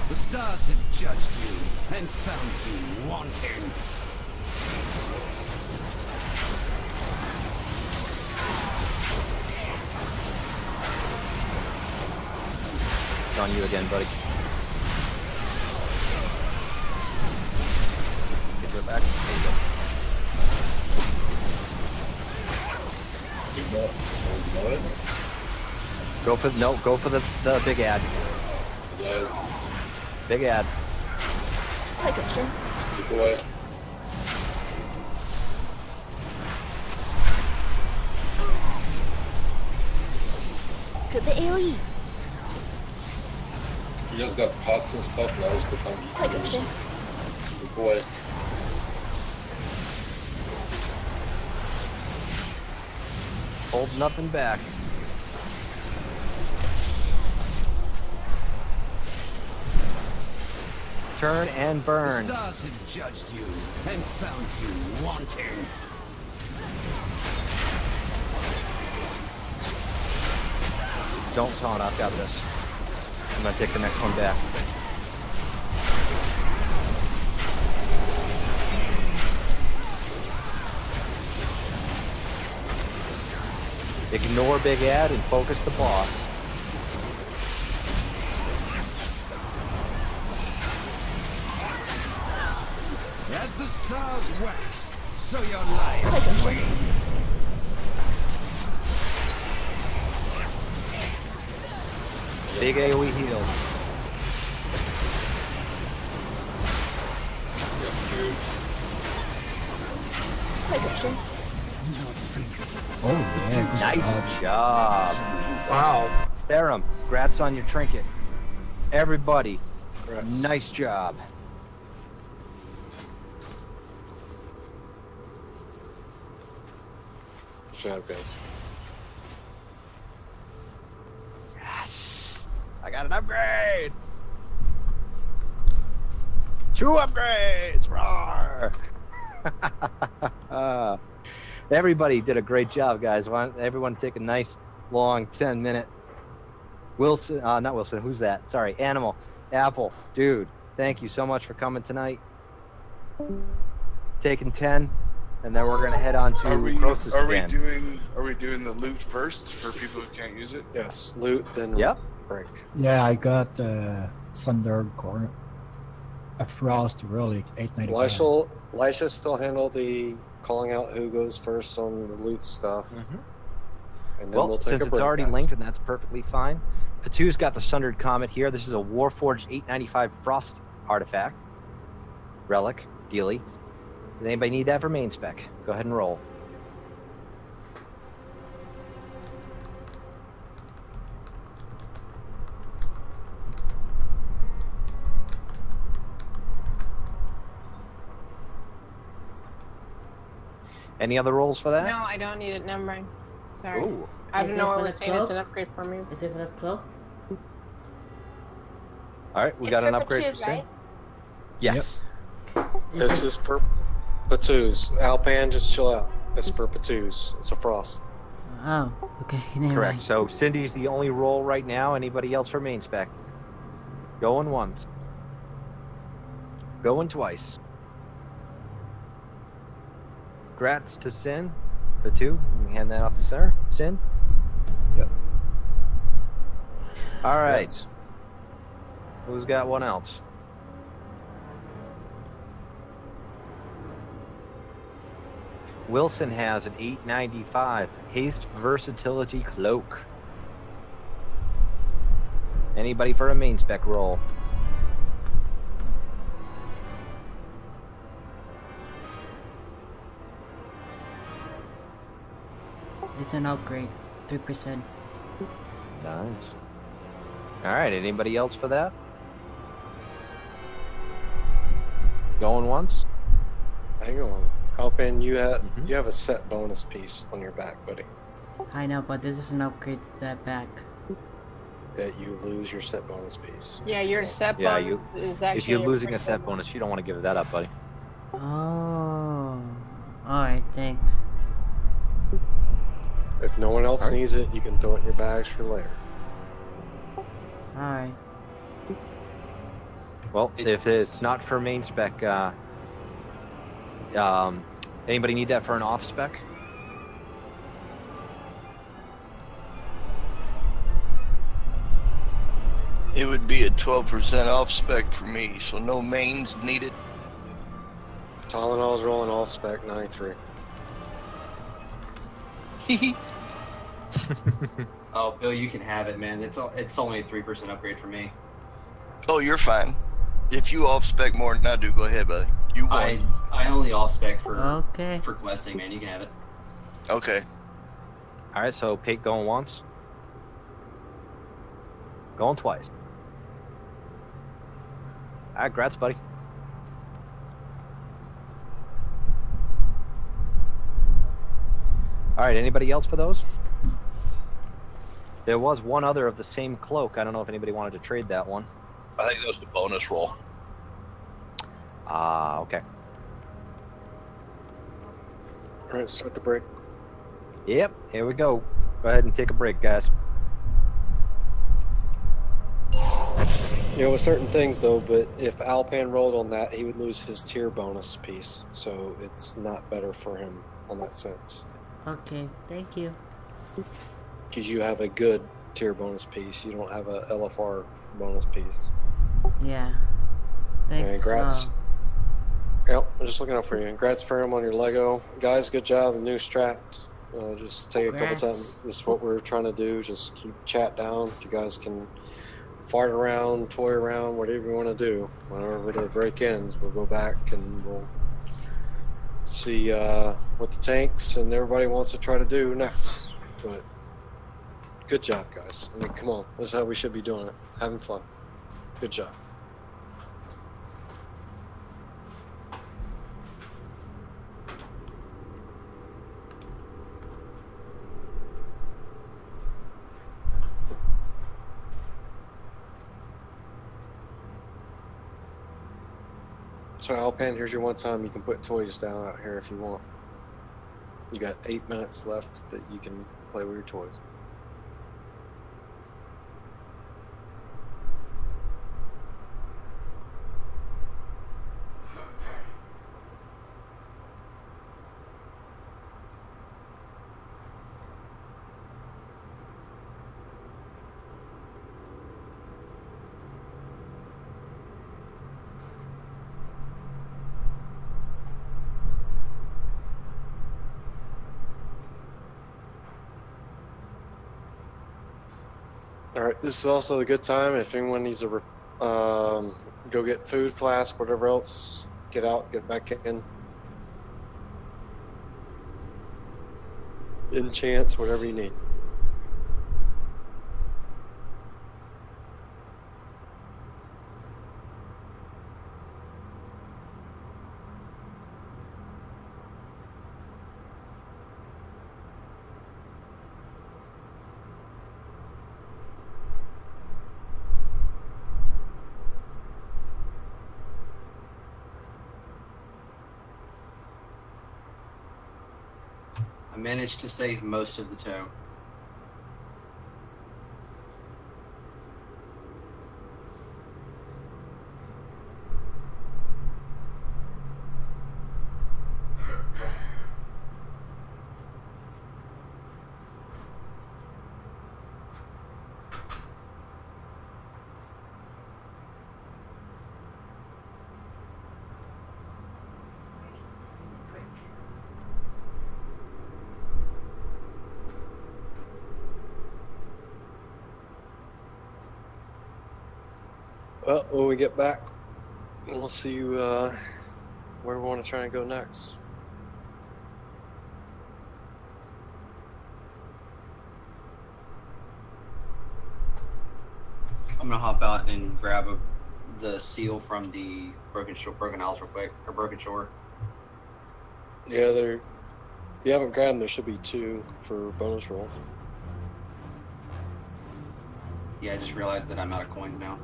The stars have judged you and found you wanting. It's on you again, buddy. Get her back. There you go. Go for the big ad. Big ad. 快转身， Keep away. AOE 准备 AOE， If you guys got pots and stuff, now is the time to快转身， keep away. Hold nothing back. Turn and burn. The stars have judged you and found you wanting. Don't taunt, I've got this. I'm gonna take the next one back. Ignore big ad and focus the boss. As the stars wax, so your life wanes. Big AoE heals. Oh yeah, good Nice job. Wow. Therum, congrats on your trinket. Everybody, Congrats. nice job. Good job, guys. Yes! I got an upgrade! 2 upgrades! Roar! Everybody did a great job, guys. Why don't everyone take a nice, long 10-minute... Wilson, not Wilson, who's that? Sorry, Animal, Apple, dude, thank you so much for coming tonight. Taking 10, and then we're gonna head on to Croesus again. Are we doing the loot first for people who can't use it? Yes, loot, then Yep. break. Yeah, I got Thunder Corner. A Frost Relic 895. Lisha still handle the calling out who goes first on the loot stuff. And then Well, we'll take since a it's break, already guys. linked, and that's perfectly fine. Patu's got the Sundered Comet here. This is a Warforged 895 Frost artifact. Relic, dealy. Does anybody need that for main spec? Go ahead and roll. Any other rolls for that? No, I don't need it. Never mind. Sorry. Ooh. I Is don't it know for what the was saying. It's an cloak? upgrade for me. Is it for the cloak? All right, we It's got for an upgrade Patchoux, for Sin. right? Yes. This is for Patous. Alpan, just chill out. It's for Patous. It's a frost. Oh, okay. Never Correct. mind. So Cindy's the only roll right now. Anybody else for main spec? Going once. Going twice. Grats to Sin. The 2. You can hand that off to Sarah. Sin. Yep. All right. Grats. Who's got one else? Wilson has an 895 haste versatility cloak. Anybody for a main spec roll? It's an upgrade. 3%. Nice. All right. Anybody else for that? Going once? Hang on. Alpan, you have a set bonus piece on your back, buddy. I know, but this is an upgrade to that back. That you lose your set bonus piece. Yeah, your set Yeah, bonus is actually. if you're your losing a first set set bonus, you don't want to give that up, buddy. Oh. Alright, thanks. If no one else All right. needs it, you can throw it in your bags for later. Alright. Well, if it's not for main spec, anybody need that for an off spec? It would be a 12% off spec for me, so no mains needed. Tylenol's rolling off spec 93. Oh, Bill, you can have it, man. It's only a 3% upgrade for me. Oh, you're fine. If you off spec more than I do, go ahead, buddy. You won. I only off spec for Okay. for questing, man. You can have it. Okay. All right, so Pate going once. Going twice. All right, grats, buddy. All right, anybody else for those? There was one other of the same cloak. I don't know if anybody wanted to trade that one. I think that was the bonus roll. Ah, okay. All right, start the break. Yep, here we go. Go ahead and take a break, guys. You know, with certain things though, but if Alpan rolled on that, he would lose his tier bonus piece, so it's not better for him on that sense. Okay, thank you. Because you have a good tier bonus piece, you don't have a LFR bonus piece. Yeah. Thanks. And grats. Yep, I'm just looking out for you. Congrats for him on your Lego. Guys, good job. New strapped. Just take a couple Congrats. times. This is what we're trying to do. Just keep chat down. You guys can fart around, toy around, whatever you want to do. Whenever the break ends, we'll go back and we'll see what the tanks and everybody wants to try to do next. But good job, guys. I mean, come on. This is how we should be doing it. Having fun. Good job. So Alpan, here's your one time you can put toys down out here if you want. You got 8 minutes left that you can play with your toys. All right, this is also a good time if anyone needs to go get food, flask, whatever else. Get out, get back in. Enchants, whatever you need. I managed to save most of the tow. Well, when we get back, we'll see where we want to try and go next. I'm gonna hop out and grab the seal from the Broken Isles real quick, or Broken Shore. Yeah, there. If you haven't grabbed them, there should be 2 for bonus rolls. Yeah, I just realized that I'm out of coins now.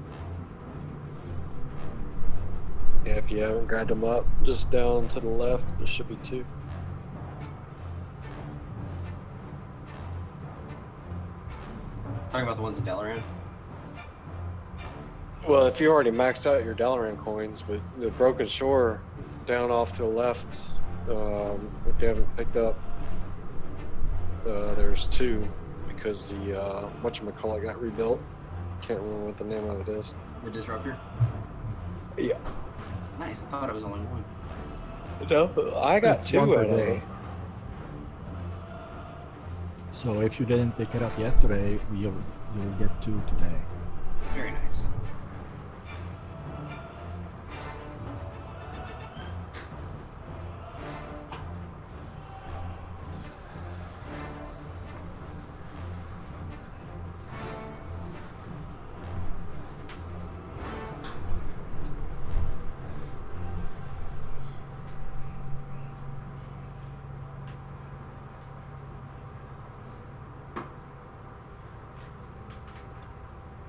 Yeah, if you haven't grabbed them up, just down to the left, there should be 2. Talking about the ones in Dalaran? Well, if you already maxed out your Dalaran coins, but the Broken Shore down off to the left, if you haven't picked up, there's 2 because the whatchamacallit got rebuilt. Can't remember what the name of it is. The Disruptor? Yeah. Nice, I thought it was only one. No, I got It's 2 one per out of day. it. So if you didn't pick it up yesterday, you'll get 2 today. Very nice.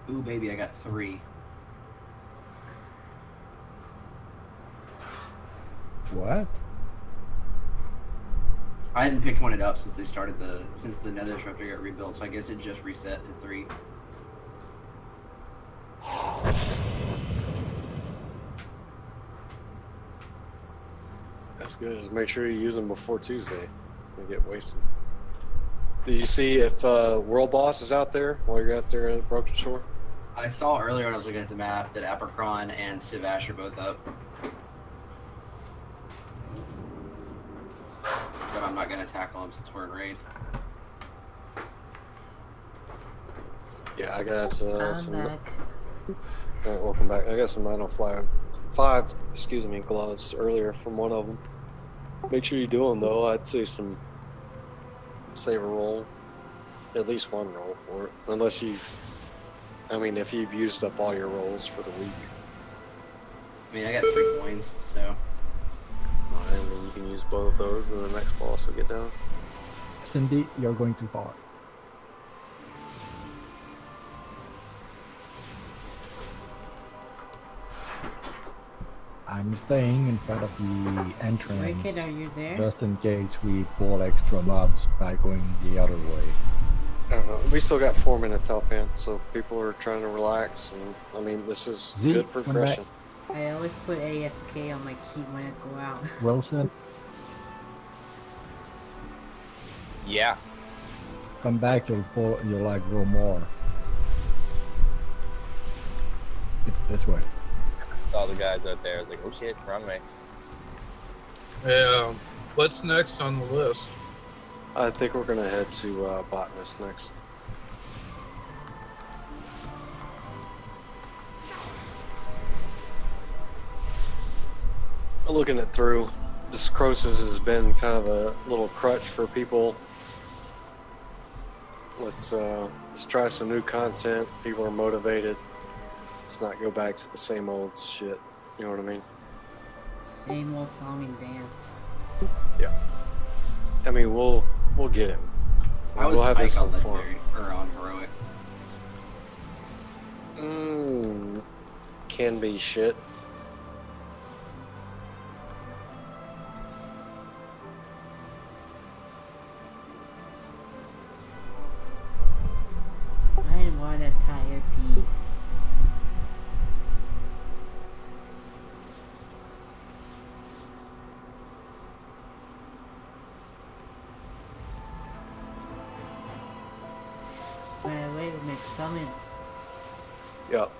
Ooh, baby, I got 3. What? I hadn't picked one up since since the Nether Disruptor got rebuilt, so I guess it just reset to 3. That's good. Just make sure you use them before Tuesday. They get wasted. Do you see if World Boss is out there while you're out there at Broken Shore? I saw earlier when I was looking at the map that Apricron and Sivash are both up. But I'm not going to tackle them since we're in raid. Yeah, I got I'm some. back. Welcome back. I got some 905 gloves earlier from one of them. Make sure you do them though. I'd say save a roll, at least one roll for it, unless if you've used up all your rolls for the week. I mean, I got 3 coins, so. I mean, you can use both of those, and the next boss will get down. Cindy, you're going too far. I'm staying in front of the entrance. Wicked, are you there? Just in case we pull extra mobs by going the other way. I don't know. We still got 4 minutes out, man, so people are trying to relax, and I mean, this is Z, good come progression. I always put AFK on my key when I go out. Wilson, Yeah. come back, you'll like grow more. It's this way. I saw the guys out there. I was like, oh shit, wrong way. Yeah. What's next on the list? I think we're gonna head to Botanist next. Looking it through, this Croesus has been kind of a little crutch for people. Let's try some new content. People are motivated. Let's not go back to the same old shit. You know what I mean? Same old song and dance. Yeah. I mean, we'll get him. I was We'll have this Tyke on on form. Legendary, or on Heroic. Can be shit. tire piece. Wait a minute, summons. Yep.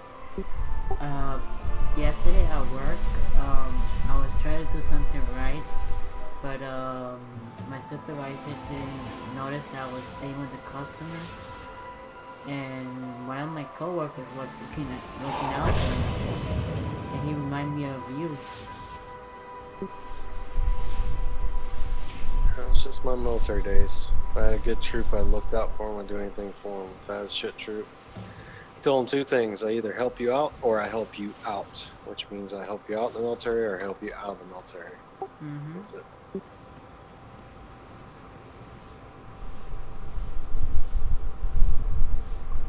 Yesterday at work, I was trying to do something right, but my supervisor didn't notice that I was staying with the customer, and one of my coworkers was looking out for me, and he reminded me of you. It's just my military days. If I had a good troop, I looked out for them. I'd do anything for them. If I had a shit troop, I tell them two things: I either help you out or I help you out, which means I help you out in the military or I help you out of the military. Mm-hmm. That's it.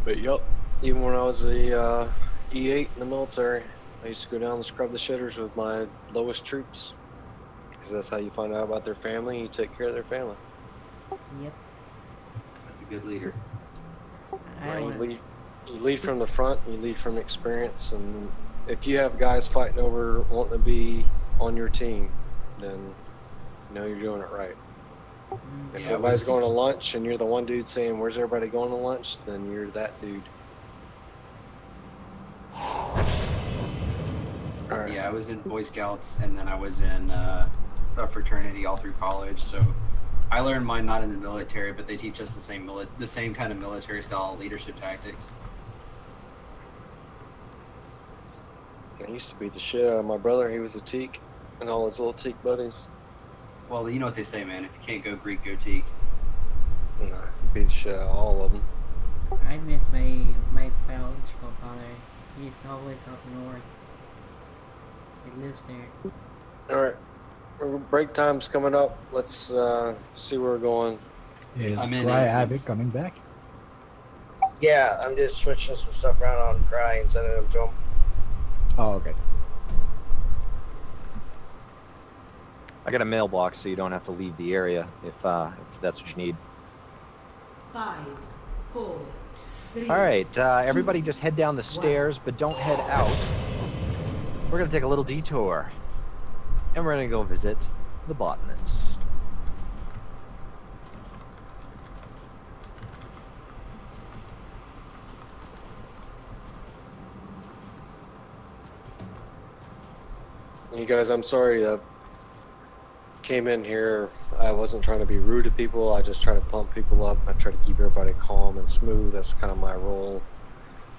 But yep, even when I was a E8 in the military, I used to go down and scrub the shitters with my lowest troops, because that's how you find out about their family and you take care of their family. Yep. That's a good leader. You lead from the front, you lead from experience, and if you have guys fighting over wanting to be on your team, then you know you're doing it right. If everybody's going to lunch and you're the one dude saying, "Where's everybody going to lunch?" then you're that dude. Right. Yeah, I was in Boy Scouts, and then I was in a fraternity all through college. So I learned mine not in the military, but they teach us the same kind of military style leadership tactics. I used to beat the shit out of my brother. He was a teak, and all his little teak buddies. Well, you know what they say, man. If you can't go Greek, go teak. Nah, beat the shit out of all of them. I miss my biological father. He's always up north. He lives there. Alright. Break time's coming up. Let's see where we're going. Is Cry Havoc coming back? Yeah, I'm just switching some stuff around on Cry and sending them to him. Oh, okay. I got a mailbox, so you don't have to leave the area if that's what you need. 5, 4, 3. All right, everybody, just head down the stairs, but don't head out. We're gonna take a little detour, and we're gonna go visit the botanist. You guys, I'm sorry. Came in here. I wasn't trying to be rude to people. I just try to pump people up. I try to keep everybody calm and smooth. That's kind of my role.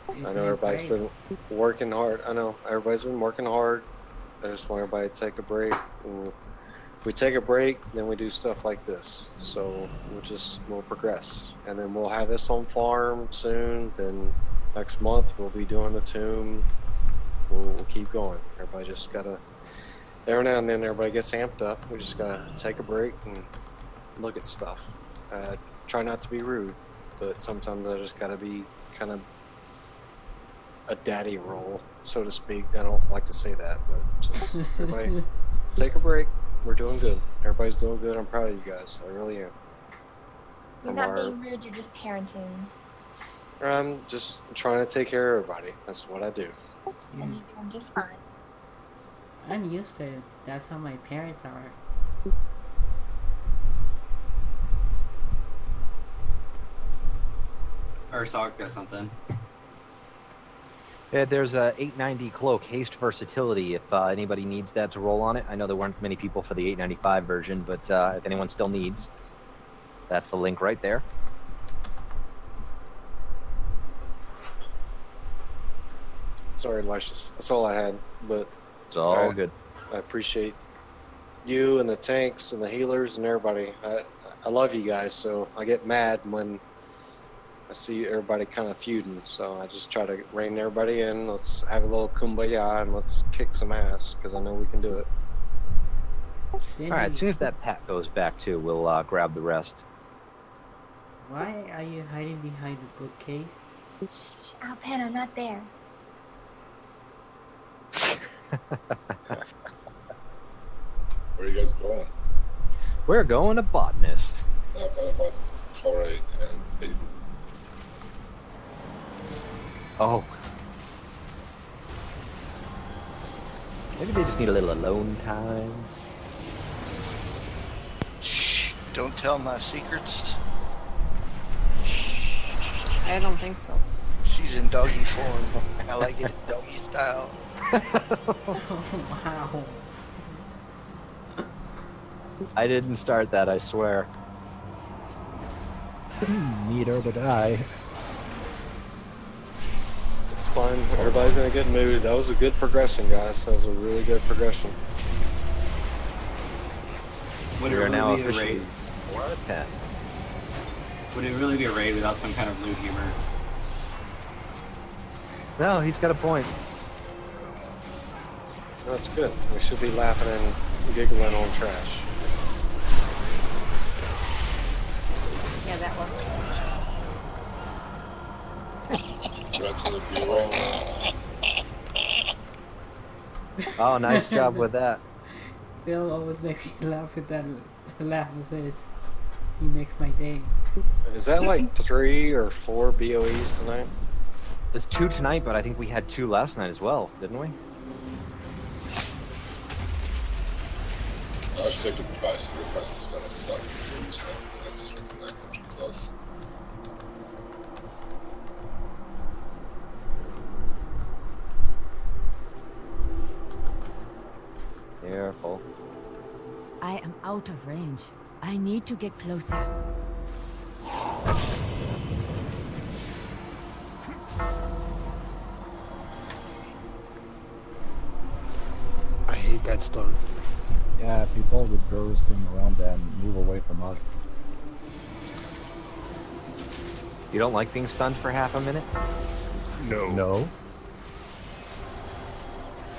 I know everybody's been working hard. I know everybody's been working hard. I just want everybody to take a break. And we take a break, then we do stuff like this. So we'll progress, and then we'll have this on farm soon. Then next month we'll be doing the tomb. We'll keep going. Everybody just gotta. Every now and then, everybody gets amped up. We just gotta take a break and look at stuff. Try not to be rude, but sometimes I just gotta be kind of a daddy role, so to speak. I don't like to say that, but just everybody take a break. We're doing good. Everybody's doing good. I'm proud of you guys. I really am. You're not being rude. You're just parenting. I'm just trying to take care of everybody. That's what I do. And you're doing just fine. I'm used to it. That's how my parents are. Ursoc got something. Yeah, there's a 890 cloak, haste versatility, if anybody needs that to roll on it. I know there weren't many people for the 895 version, but if anyone still needs, that's the link right there. Sorry, Luscious. That's all I had, but it's all good. I appreciate you and the tanks and the healers and everybody. I love you guys, so I get mad when I see everybody kind of feuding. So I just try to rein everybody in. Let's have a little kumbaya and let's kick some ass, because I know we can do it. All right, as soon as that pat goes back too, we'll grab the rest. Why are you hiding behind the bookcase? Alpen, I'm not there. Where are you guys going? We're going to botanist. About Corey and Peyton. Oh. Maybe they just need a little alone time. Shh, don't tell my secrets. I don't think so. She's in doggy form. I like it doggy style. Wow. I didn't start that, I swear. Neither did I. It's fine. Everybody's in a good mood. That was a good progression, guys. That was a really good progression. Would We it are now really be a officially raid? 4 out of 10. Would it really be a raid without some kind of lewd humor? No, he's got a point. That's good. We should be laughing and giggling on trash. Yeah, that was. Oh, nice job with that. Phil always makes me laugh with that laugh of his. He makes my day. Is that like 3 or 4 BOEs tonight? There's 2 tonight, but I think we had 2 last night as well, didn't we? I should check the price. The price is gonna suck. That's just like 900 plus. Careful. I am out of range. I need to get closer. I hate that stun. Yeah, people with bursting around them move away from us. You don't like being stunned for half a minute? No. No.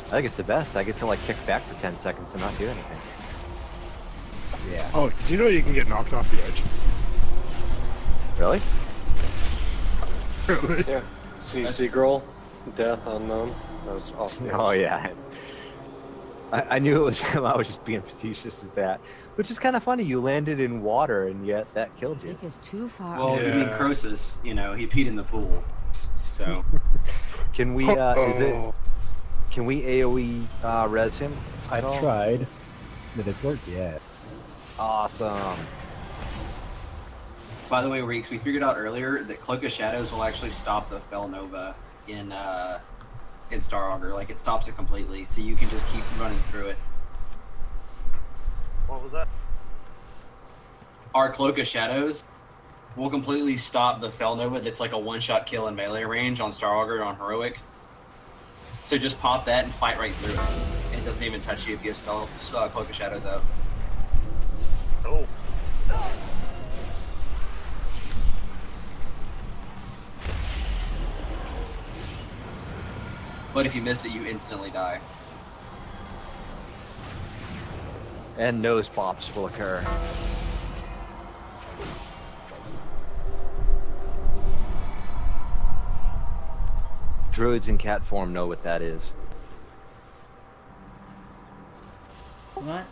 I think it's the best. I get to like kick back for 10 seconds and not do anything. Yeah. Oh, did you know you can get knocked off the edge? Really? Really? Yeah. CC Girl, Death Unknown. That was off the edge. Oh yeah. I knew it was him. I was just being facetious at that. Which is kind of funny. You landed in water and yet that killed you. It is too far. Well, you mean Croesus, you know, he peed in the pool. So. Can we, can we AoE res him? I tried. Did it work? Yeah. Awesome. By the way, Reeks, we figured out earlier that Cloak of Shadows will actually stop the Fel Nova in Star Augur. Like, it stops it completely, so you can just keep running through it. What was that? Our Cloak of Shadows will completely stop the Fel Nova that's like a one-shot kill in melee range on Star Augur on Heroic. So just pop that and fight right through it. It doesn't even touch you if you spell Cloak of Shadows out. Oh. But if you miss it, you instantly die. And nose pops will occur. Druids in cat form know what that is. What?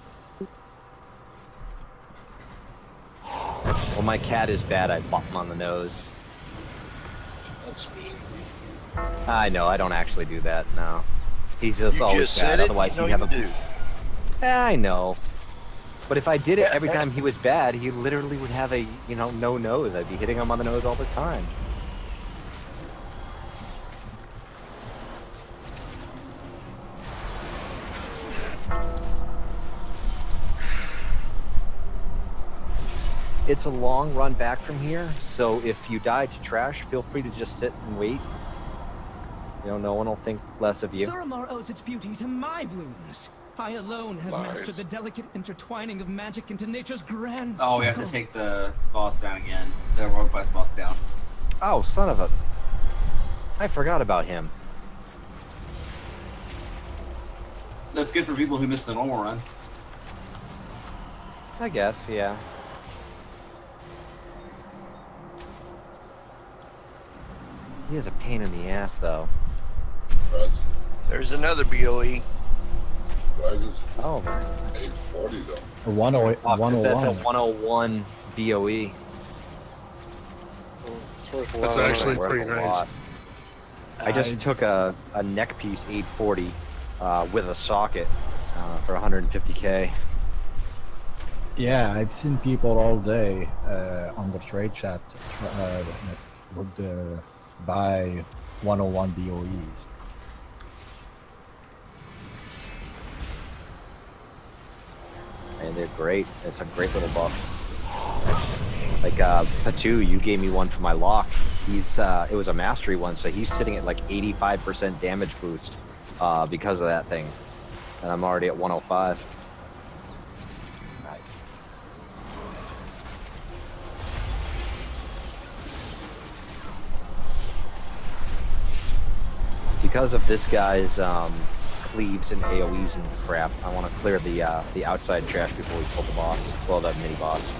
Well, my cat is bad. I bop him on the nose. That's mean. I know. I don't actually do that. No. He's just You always just bad. said it. Otherwise, You he'd know have you a. do. I know. But if I did it every time he was bad, he literally would have a, no nose. I'd be hitting him on the nose all the time. It's a long run back from here, so if you die to trash, feel free to just sit and wait. No one will think less of you. Suramar owes its beauty to my blooms. I alone have Lies. mastered the delicate intertwining of magic into nature's grand Oh, we have to cycle. take the boss down again. The World Quest boss down. Oh, son of a... I forgot about him. That's good for people who missed the normal run. I guess, yeah. He is a pain in the ass, though. There's another BOE. Why is it Oh. 840 though? A 101. Oh, 'cause that's a 101 BOE. It's worth a That's lot of actually money. pretty nice. I just took a neck piece 840 with a socket for 150k. Yeah, I've seen people all day on the trade chat would buy 101 BOEs. And they're great. It's a great little buff. Like Fatu, you gave me one for my lock. He's it was a mastery one, so he's sitting at like 85% damage boost because of that thing, and I'm already at 105. Nice. Because of this guy's cleaves and AoEs and crap, I want to clear the outside trash before we pull the boss. Well, the mini boss.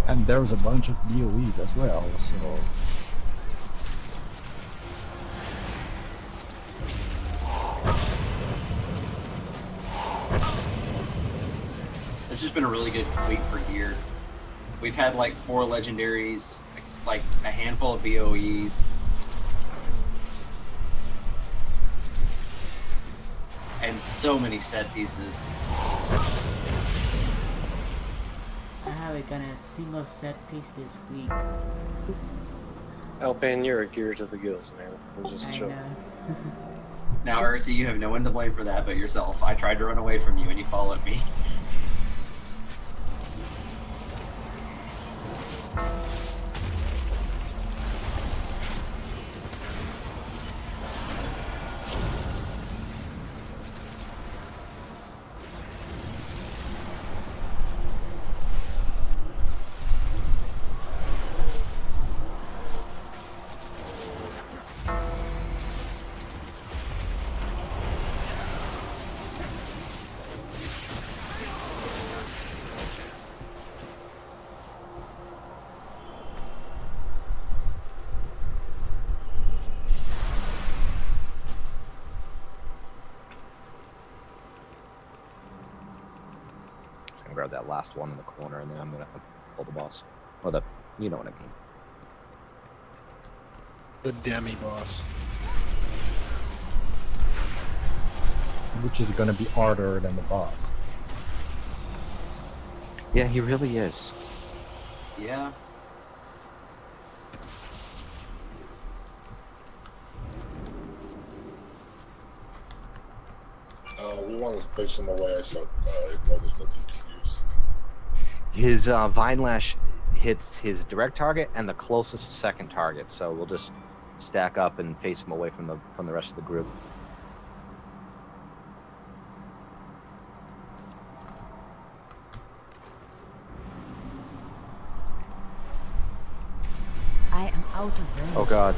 And there's a bunch of BOEs as well, so... It's just been a really good week for gear. We've had like 4 legendaries, like a handful of BOE. And so many set pieces. We're gonna single set piece this week. Alpine, you're a gear to the gills, man. I'm just I joking. know. Now, Ursi, you have no one to blame for that but yourself. I tried to run away from you and you followed me. Grab that last one in the corner, and then I'm gonna pull the boss. Or the, you know what I mean. The demi boss. Which is gonna be harder than the boss. Yeah, he really is. Yeah. We want to face him away. I noticed that he cleaves. His Vine Lash hits his direct target and the closest second target, so we'll just stack up and face him away from the rest of the group. I am out of range. Oh god.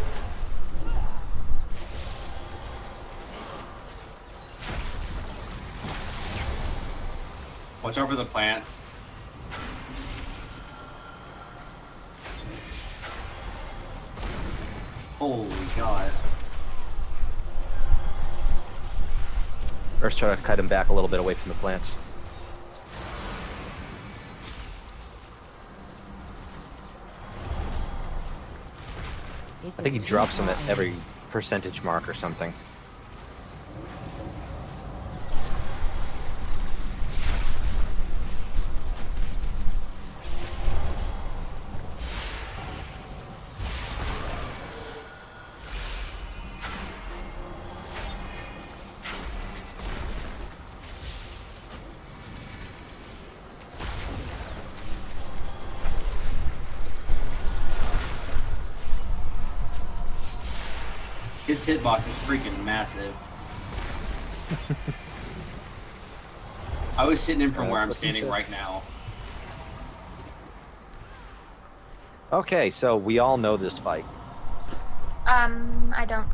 Watch over the plants. Holy god. First, try to cut him back a little bit away from the plants. I think he drops them at every percentage mark or something. His hitbox is freaking massive. I was hitting him from where I'm standing right now. Okay, so we all know this fight. I don't.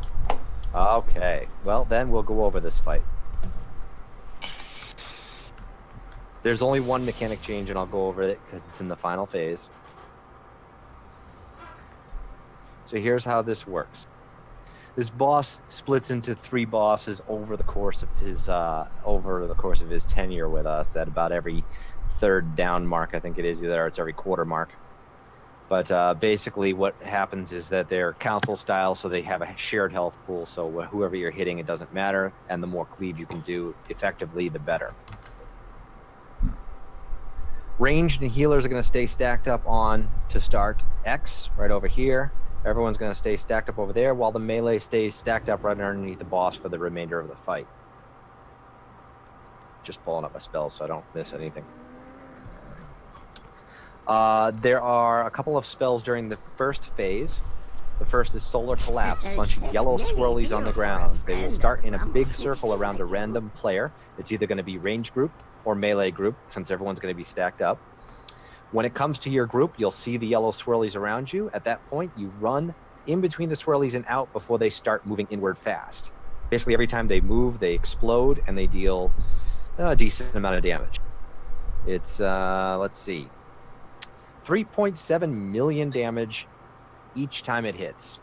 Okay, well then we'll go over this fight. There's only one mechanic change and I'll go over it because it's in the final phase. So here's how this works. This boss splits into 3 bosses over the course of his tenure with us at about every 3rd down mark, I think it is, either it's every quarter mark. But basically what happens is that they're council style, so they have a shared health pool, so whoever you're hitting, it doesn't matter, and the more cleave you can do effectively, the better. Ranged and healers are going to stay stacked up on to start X, right over here. Everyone's going to stay stacked up over there, while the melee stays stacked up right underneath the boss for the remainder of the fight. Just pulling up my spells so I don't miss anything. There are a couple of spells during the first phase. The first is Solar Collapse, a bunch of yellow swirlies on the ground. They will start in a big circle around a random player. It's either going to be range group or melee group, since everyone's going to be stacked up. When it comes to your group, you'll see the yellow swirlies around you. At that point, you run in between the swirlies and out before they start moving inward fast. Basically, every time they move, they explode, and they deal a decent amount of damage. It's, let's see, 3.7 million damage each time it hits.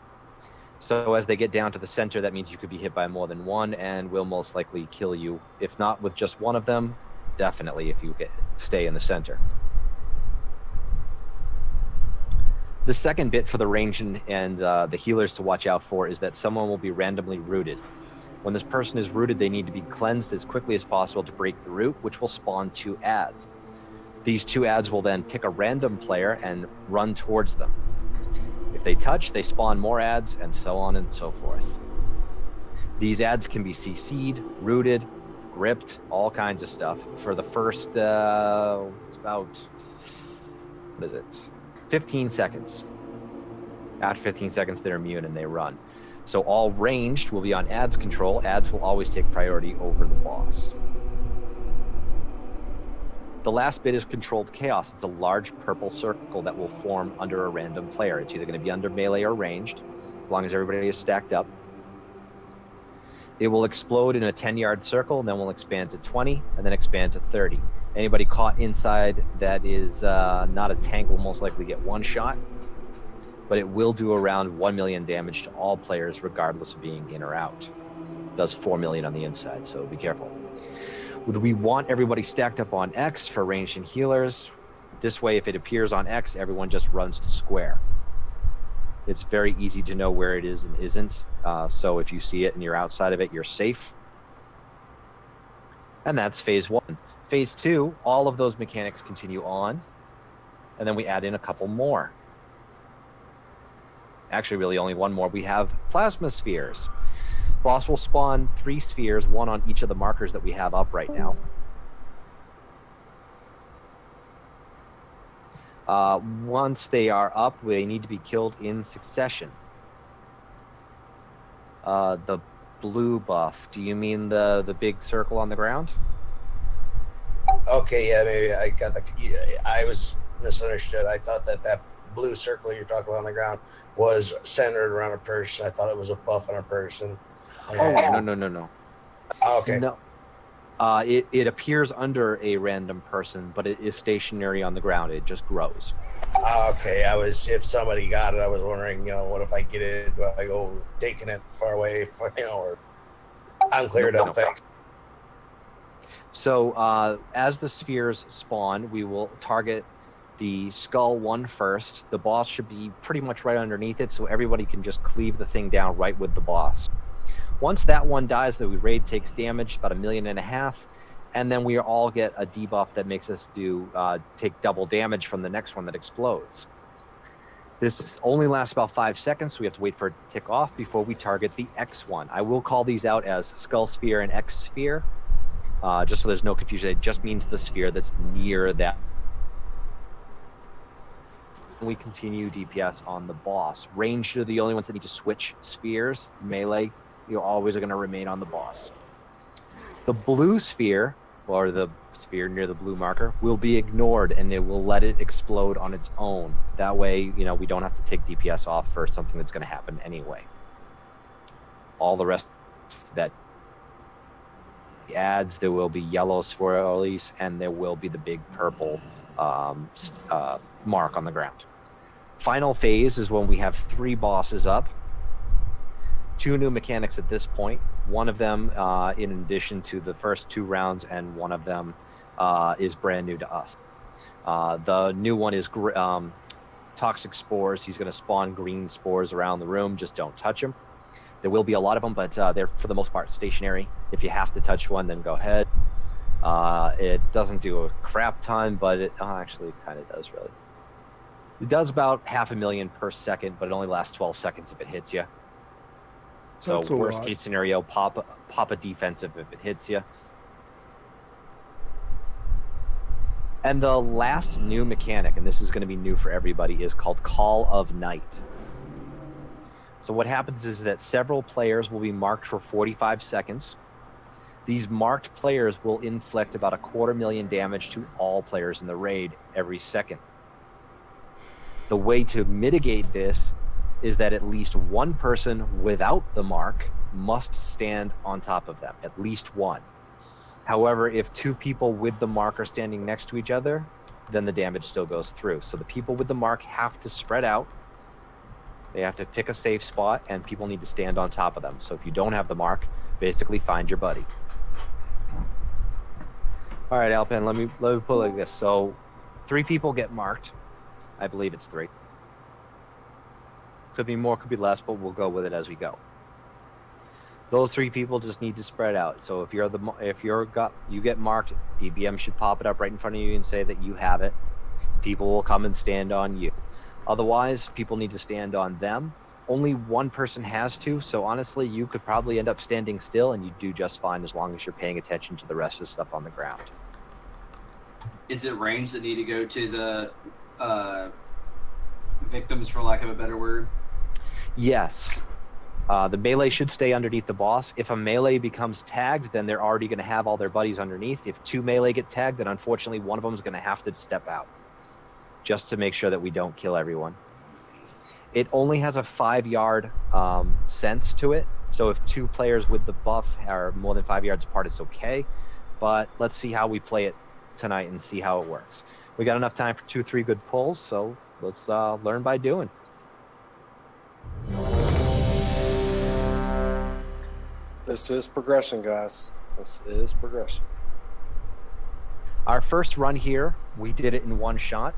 So as they get down to the center, that means you could be hit by more than one and will most likely kill you. If not with just one of them, definitely if you stay in the center. The second bit for the range and the healers to watch out for is that someone will be randomly rooted. When this person is rooted, they need to be cleansed as quickly as possible to break the root, which will spawn 2 adds. These 2 adds will then pick a random player and run towards them. If they touch, they spawn more adds, and so on and so forth. These adds can be CC'd, rooted, gripped, all kinds of stuff. For the first, it's about, 15 seconds. After 15 seconds, they're immune and they run. So all ranged will be on adds control. Adds will always take priority over the boss. The last bit is Controlled Chaos. It's a large purple circle that will form under a random player. It's either going to be under melee or ranged, as long as everybody is stacked up. It will explode in a 10-yard circle, and then will expand to 20, and then expand to 30. Anybody caught inside that is not a tank will most likely get 1 shot, but it will do around 1 million damage to all players, regardless of being in or out. It does 4 million on the inside, so be careful. We want everybody stacked up on X for ranged and healers. This way, if it appears on X, everyone just runs to square. It's very easy to know where it is and isn't. So if you see it and you're outside of it, you're safe. And that's phase 1. Phase 2, all of those mechanics continue on. And then we add in a couple more. Actually, really only one more. We have plasma spheres. Boss will spawn 3 spheres, 1 on each of the markers that we have up right now. Once they are up, they need to be killed in succession. The blue buff, do you mean the big circle on the ground? Okay, yeah, maybe I was misunderstood. I thought that blue circle you're talking about on the ground was centered around a person. I thought it was a buff on a person. Oh, no. Okay. No. It appears under a random person, but it is stationary on the ground. It just grows. Okay, if somebody got it, I was wondering, what if I get it? Do I go taking it far away, or uncleared up? Thanks. So as the spheres spawn, we will target the skull one first. The boss should be pretty much right underneath it, so everybody can just cleave the thing down right with the boss. Once that one dies, the raid takes damage, about 1.5 million, and then we all get a debuff that makes us take double damage from the next one that explodes. This only lasts about 5 seconds, so we have to wait for it to tick off before we target the X one. I will call these out as Skull Sphere and X Sphere, just so there's no confusion. It just means the sphere that's near that. We continue DPS on the boss. Ranged are the only ones that need to switch spheres. Melee, you always are going to remain on the boss. The blue sphere, or the sphere near the blue marker, will be ignored, and it will let it explode on its own. That way, we don't have to take DPS off for something that's going to happen anyway. All the rest that adds, there will be yellow swirlies, and there will be the big purple mark on the ground. Final phase is when we have 3 bosses up. 2 new mechanics at this point. One of them, in addition to the first 2 rounds, and one of them is brand new to us. The new one is toxic spores. He's going to spawn green spores around the room. Just don't touch them. There will be a lot of them, but they're for the most part stationary. If you have to touch one, then go ahead. It doesn't do a crap ton, but it actually kind of does, really. It does about 500,000 per second, but it only lasts 12 seconds if it hits you. So That's a worst lot. case scenario, pop a defensive if it hits you. And the last new mechanic, and this is going to be new for everybody, is called Call of Night. So what happens is that several players will be marked for 45 seconds. These marked players will inflict about 250,000 damage to all players in the raid every second. The way to mitigate this is that at least one person without the mark must stand on top of them, at least one. However, if 2 people with the mark are standing next to each other, then the damage still goes through. So the people with the mark have to spread out. They have to pick a safe spot, and people need to stand on top of them. So if you don't have the mark, basically find your buddy. All right, Alpin, let me put it like this. So 3 people get marked. I believe it's 3. Could be more, could be less, but we'll go with it as we go. Those 3 people just need to spread out. So if you get marked, DBM should pop it up right in front of you and say that you have it. People will come and stand on you. Otherwise, people need to stand on them. Only one person has to, so honestly, you could probably end up standing still and you do just fine as long as you're paying attention to the rest of the stuff on the ground. Is it range that need to go to the victims, for lack of a better word? Yes. The melee should stay underneath the boss. If a melee becomes tagged, then they're already going to have all their buddies underneath. If 2 melee get tagged, then unfortunately one of them is going to have to step out, just to make sure that we don't kill everyone. It only has a 5-yard sense to it, so if 2 players with the buff are more than 5 yards apart, it's okay. But let's see how we play it tonight and see how it works. We got enough time for 2-3 good pulls, so let's learn by doing. This is progression, guys. This is progression. Our first run here, we did it in 1 shot.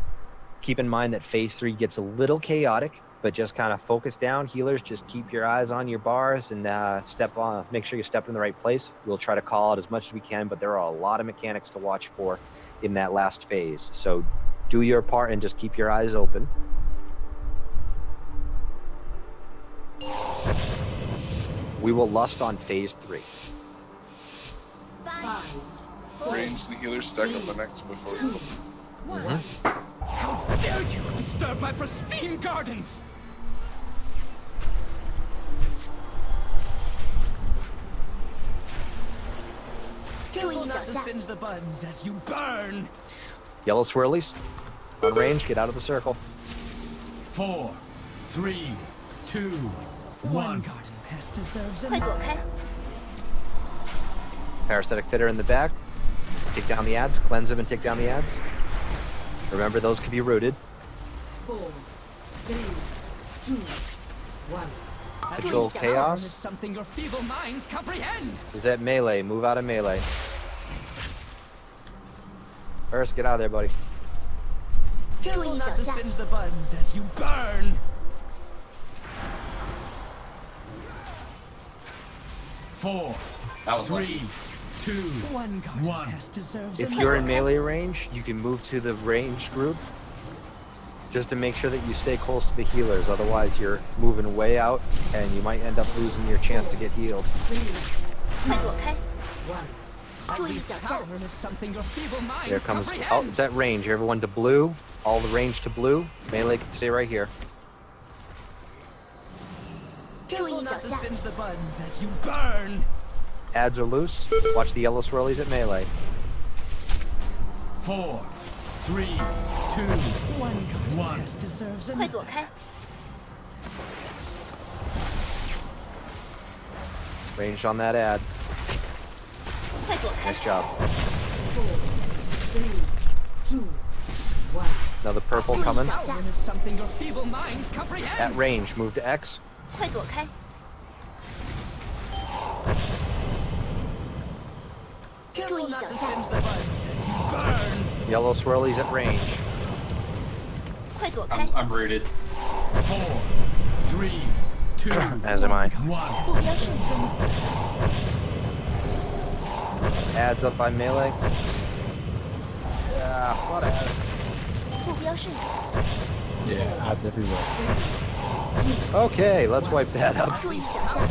Keep in mind that phase 3 gets a little chaotic, but just kind of focus down. Healers, just keep your eyes on your bars and make sure you step in the right place. We'll try to call out as much as we can, but there are a lot of mechanics to watch for in that last phase. So do your part and just keep your eyes open. We will lust on phase 3. Range the healers stack up the next before. How dare you disturb my pristine gardens! Careful not to singe the buds as you burn! Yellow swirlies, on range, get out of the circle. 4, 3, 2, 1. Garden pest deserves an Parasitic fitter in the back. Take down the ads, cleanse them and take down the ads. Remember, those can be rooted. 4, 3, 2, 1. Control chaos. Is something your feeble minds comprehend. Is that melee? Move out of melee. First, get out of there, buddy. Careful not to singe the buds as you burn. 4, 3, 2, 1. If you're in melee range, you can move to the ranged group just to make sure that you stay close to the healers. Otherwise, you're moving way out and you might end up losing your chance to get healed. There comes. Oh, it's at range. Everyone to blue. All the range to blue. Melee can stay right here. Careful not to singe the buds as you burn. Ads are loose. Watch the yellow swirlies at melee. 4, 3, 2, 1. Deserves an Ranged on that ad. Nice job. 4, 3, 2, 1. Another purple coming. Is something your feeble minds comprehend. At range, move to X. 脚下， Yellow swirlies at range. 快躲开！ I'm rooted. 4, 3, 2, As am I. 目标是你， Adds up by melee. Yeah, what adds? 目标是你， Yeah, ads everywhere. Okay, let's wipe that up. 注意脚下，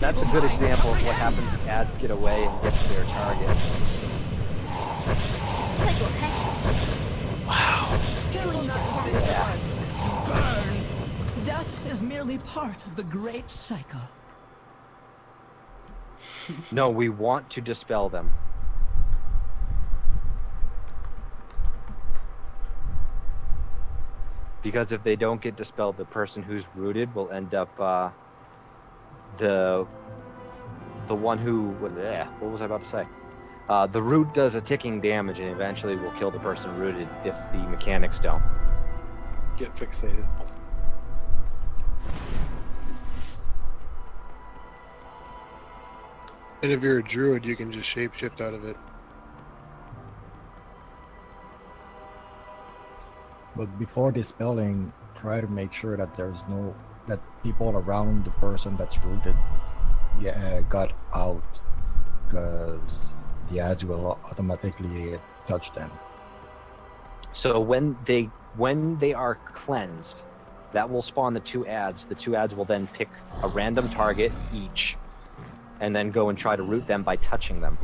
That's a good example of what happens if ads get away and get to their target. 快躲开！注意脚下， Death is merely part of the great cycle. No, we want to dispel them. Because if they don't get dispelled, the person who's rooted will end up the one who what was I about to say? The root does a ticking damage and eventually will kill the person rooted if the mechanics don't. Get fixated. And if you're a druid, you can just shapeshift out of it. But before dispelling, try to make sure that that people around the person that's rooted got out, because the ads will automatically touch them. So when they are cleansed, that will spawn the two ads. The two ads will then pick a random target each, and then go and try to root them by touching them.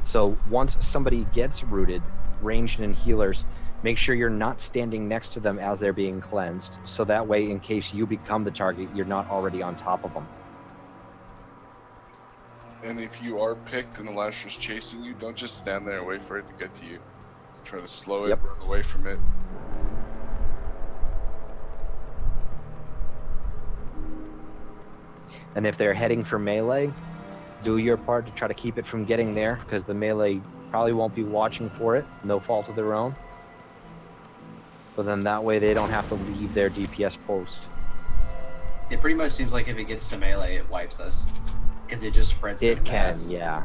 So once somebody gets rooted, ranged and healers, make sure you're not standing next to them as they're being cleansed, so that way, in case you become the target, you're not already on top of them. And if you are picked and the Lasher's chasing you, don't just stand there and wait for it to get to you. Try to slow it, run away from it. And if they're heading for melee, do your part to try to keep it from getting there, because the melee probably won't be watching for it, no fault of their own. But then that way they don't have to leave their DPS post. It pretty much seems like if it gets to melee, it wipes us. Because it just spreads so It can, fast. yeah.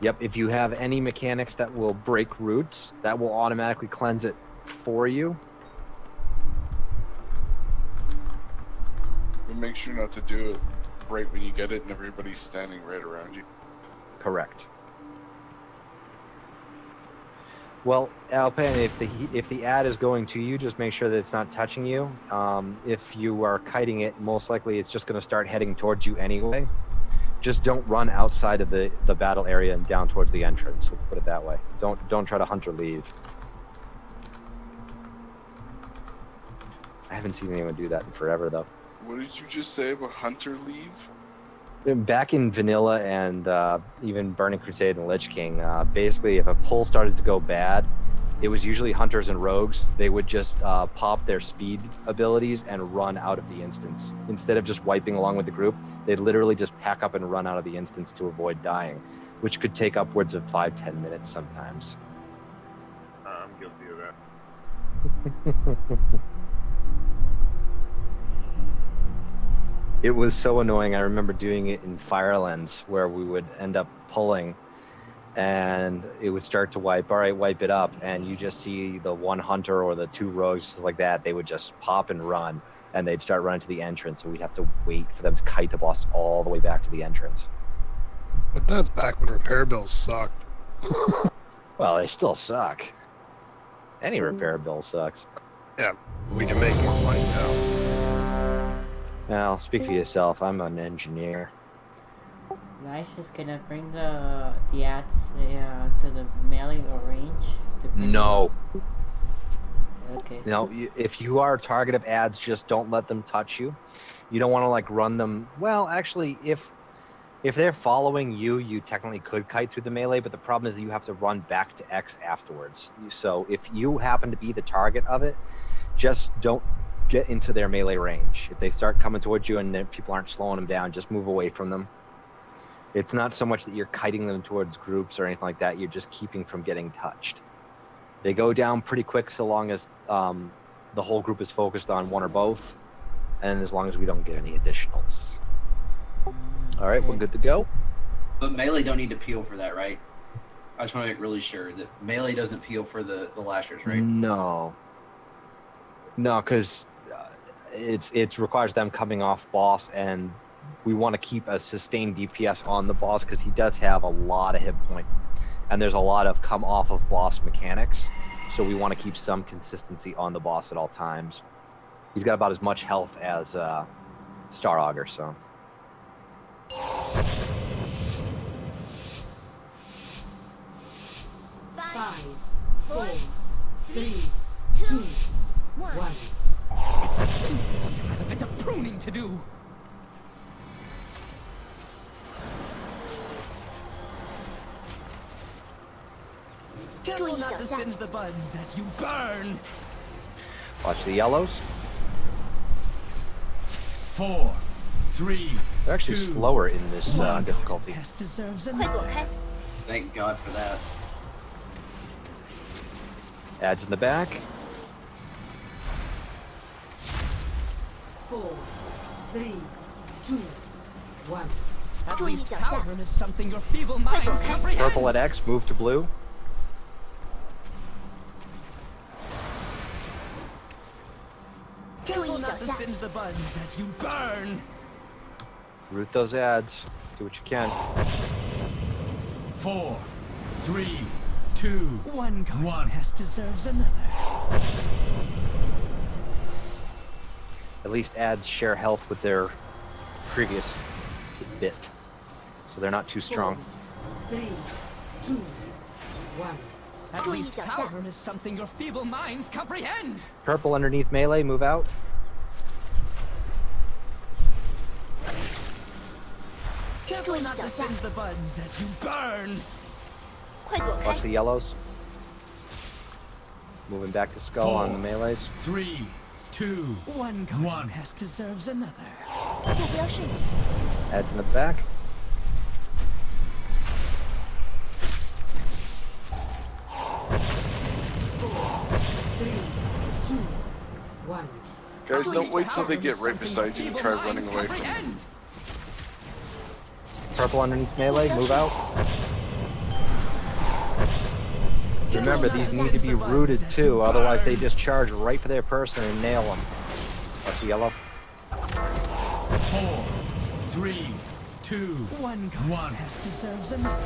Yep, if you have any mechanics that will break roots, that will automatically cleanse it for you. But make sure not to do it right when you get it and everybody's standing right around you. Correct. Well, Alpan, if the ad is going to you, just make sure that it's not touching you. If you are kiting it, most likely it's just going to start heading towards you anyway. Just don't run outside of the battle area and down towards the entrance. Let's put it that way. Don't try to hunt or leave. I haven't seen anyone do that in forever, though. What did you just say about hunter leave? Back in Vanilla and even Burning Crusade and Lich King, basically if a pull started to go bad, it was usually hunters and rogues. They would just pop their speed abilities and run out of the instance. Instead of just wiping along with the group, they'd literally just pack up and run out of the instance to avoid dying, which could take upwards of 5-10 minutes sometimes. I'm guilty of that. It was so annoying. I remember doing it in Firelands where we would end up pulling and it would start to wipe. All right, wipe it up. And you just see the one hunter or the two rogues like that. They would just pop and run and they'd start running to the entrance. So we'd have to wait for them to kite the boss all the way back to the entrance. But that's back when repair bills sucked. Well, they still suck. Any repair bill sucks. Yeah, we can make more money now. Well, speak for yourself. I'm an engineer. Elisha's gonna bring the ads to the melee or range? No. Okay. No, if you are a target of ads, just don't let them touch you. You don't want to like run them. Well, actually, if they're following you, you technically could kite through the melee, but the problem is that you have to run back to X afterwards. So if you happen to be the target of it, just don't get into their melee range. If they start coming towards you and people aren't slowing them down, just move away from them. It's not so much that you're kiting them towards groups or anything like that, you're just keeping from getting touched. They go down pretty quick so long as the whole group is focused on one or both. and as long as we don't get any additionals. All right, we're good to go. But melee don't need to peel for that, right? I just want to make really sure that melee doesn't peel for the lashers, right? No, because it requires them coming off boss, and we want to keep a sustained DPS on the boss because he does have a lot of hit point, and there's a lot of come off of boss mechanics. So we want to keep some consistency on the boss at all times. He's got about as much health as Star Augur, so. 5, 4, 3, 2, 1. It seems I have a bit of pruning to do. Careful not to singe the buds as you burn. Watch the yellows. 4, 3. They're actually slower in this difficulty. Deserves another. Thank God for that. Adds in the back. 4, 3, 2, 1. At least power is something your feeble minds comprehend. Purple at X, move to blue. Careful not to singe the buds as you burn. Root those ads. Do what you can. 4, 3, 2, One has deserves another. At least ads share health with their previous bit, so they're not too strong. 3, 2, 1. At least power is something your feeble minds comprehend. Purple underneath melee, move out. Careful not to singe the buds as you burn. Watch the yellows. Moving back to skull on the melees. 3, 2, One has deserves another. Ads in the back. Guys, don't wait till they get right beside you to try running away from them. Purple underneath melee, move out. Remember, these need to be rooted too, otherwise they just charge right for their person and nail them. Watch the yellow. 4, 3, 2, One has deserves another.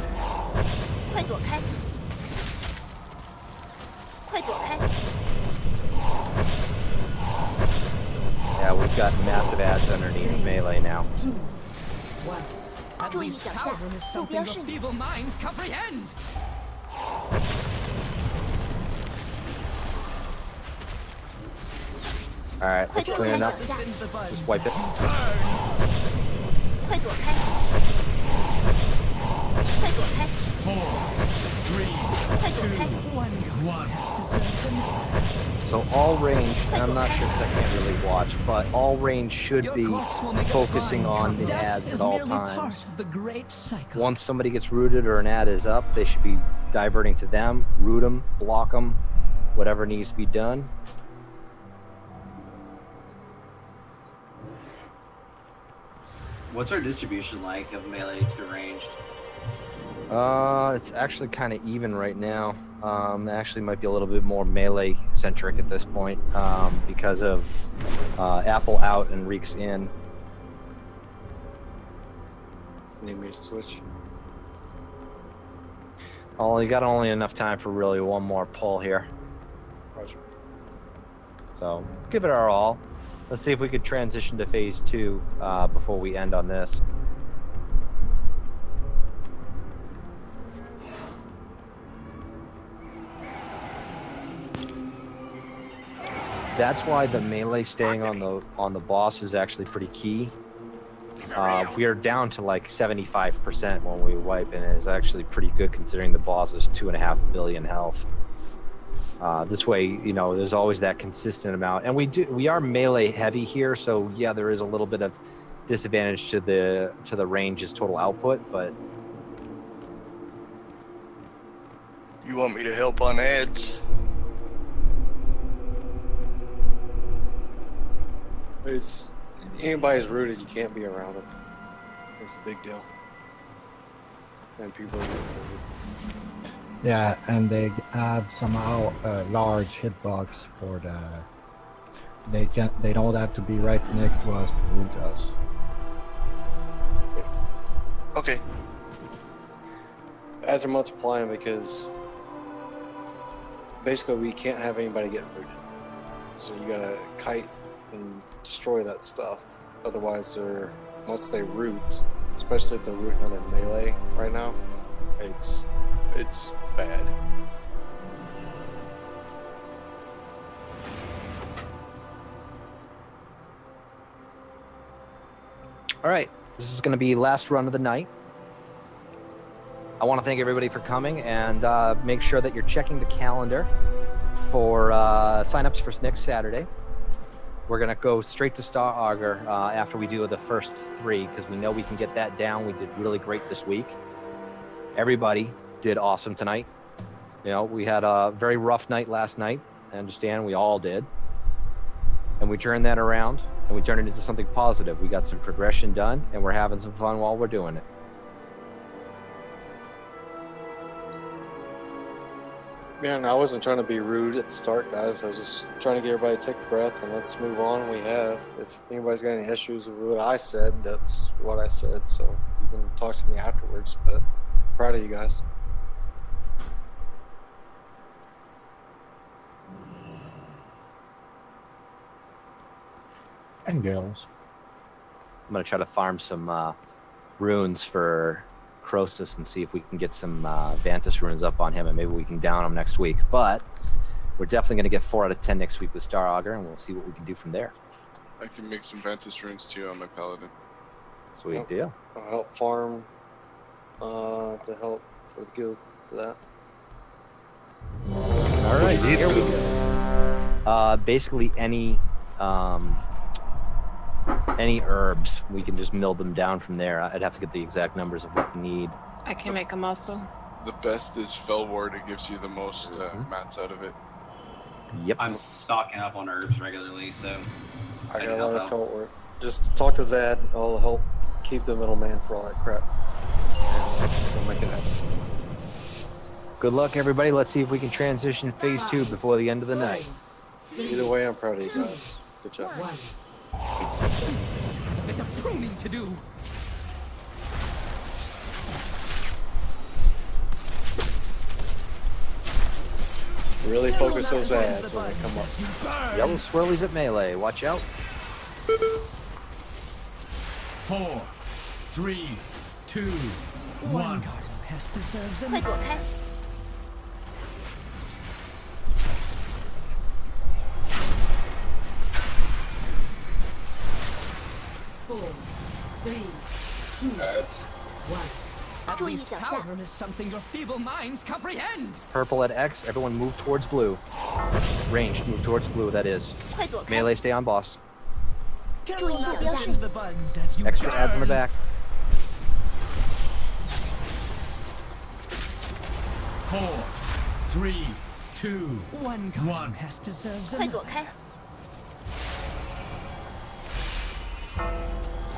Yeah, we've got massive ads underneath melee now. 2, 1. At least power is something your feeble minds comprehend. Alright, let's clean it up. Just wipe it. 4, 3, 2, 1 has deserves another. So all range, and I'm not sure because I can't really watch, but all range should be focusing on the ads at all times. The great cycle. Once somebody gets rooted or an ad is up, they should be diverting to them, root them, block them, whatever needs to be done. What's our distribution like of melee to ranged? It's actually kind of even right now. Actually might be a little bit more melee centric at this point because of Apple out and Reeks in. Need me to switch? Oh, you got only enough time for really one more pull here. Roger. So give it our all. Let's see if we could transition to phase 2 before we end on this. That's why the melee staying on the boss is actually pretty key. We are down to like 75% when we wipe, and it is actually pretty good considering the boss is 2.5 billion health. This way, you know, there's always that consistent amount, and we are melee heavy here, so yeah, there is a little bit of disadvantage to the range's total output, but. You want me to help on ads? anybody's rooted, you can't be around them. It's a big deal. And people are getting rooted. Yeah, and they have somehow a large hitbox for the. They don't have to be right next to us to root us. Okay. As they're multiplying, because basically we can't have anybody get rooted. So you gotta kite and destroy that stuff. Otherwise, once they root, especially if they're rooting under melee right now, it's bad. All right, this is going to be last run of the night. I want to thank everybody for coming, and make sure that you're checking the calendar for signups for next Saturday. We're going to go straight to Star Augur after we do the first 3, because we know we can get that down. We did really great this week. Everybody did awesome tonight. You know, we had a very rough night last night. I understand, we all did. And we turned that around, and we turned it into something positive. We got some progression done, and we're having some fun while we're doing it. Man, I wasn't trying to be rude at the start, guys. I was just trying to get everybody to take a breath and let's move on. We have. If anybody's got any issues with what I said, that's what I said. So you can talk to me afterwards, but proud of you guys. And girls. I'm going to try to farm some runes for Crostus and see if we can get some Vantus runes up on him, and maybe we can down him next week. But we're definitely going to get 4 out of 10 next week with Star Augur, and we'll see what we can do from there. I can make some Vantus runes too on my paladin. Sweet deal. I'll help farm to help for the guild for that. All right, here we go. Basically any herbs, we can just mill them down from there. I'd have to get the exact numbers of what we need. I can make them also. The best is Felward. It gives you the most mats out of it. Yep. I'm stocking up on herbs regularly, so I got a lot of felt work. Just talk to Zad. I'll help keep the middleman for all that crap. And we'll make it happen. Good luck, everybody. Let's see if we can transition phase 2 before the end of the night. Either way, I'm proud of you guys. Good job. It seems I have a bit of pruning to do. Really focus those ads when they come up. Yellow swirlies at melee. Watch out. 4, 3, 2, 1. Pest deserves an 快躲开！ 4, 3, 2, That's 1. At 注意 least 脚下。 power is something your feeble minds comprehend. Purple at X. Everyone move towards blue. Range, move towards blue, that is. 快躲开！ Melee, stay on boss. Careful not to singe the buds as you Extra ads in the burn. back. 4, 3, 2, 1. Pest deserves 快 an 躲开！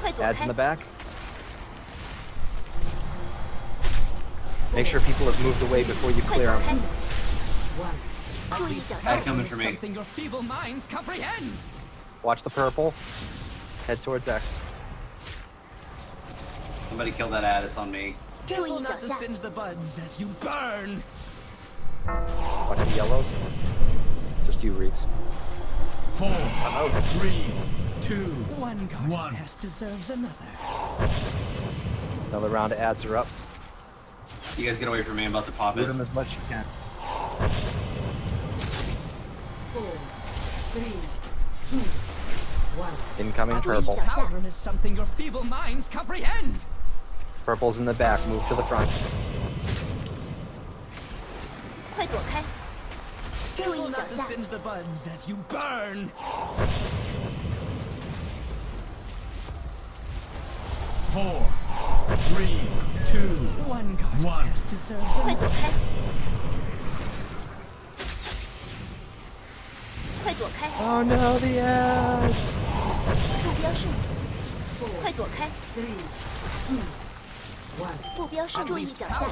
快躲 Ads in 开 the！back. Make sure people have moved away before you 快 clear 躲开！ them. 注意脚 Ad 下！ coming for me. something your feeble minds comprehend. Watch the purple. Head towards X. Somebody kill that ad. It's on me. Careful not to singe the buds as you burn. Watch the yellows. Just you, Reeks. 4, 3, 2, 1. Pest deserves another. Another round of ads are up. You guys get away from me. I'm about to pop Loot it. them as much as you can. 4, 3, 2, 1. Incoming At least purple. power is something your feeble minds comprehend. Purple's in the back. Move to the front. 快躲开！注 Careful 意脚 not to 下！ singe the buds as you burn. 4, 3, 2, 1. Pest deserves 快 another. 躲开！快躲开！ Oh no, the ad! 注意标是你，快躲开！目标是注意脚下。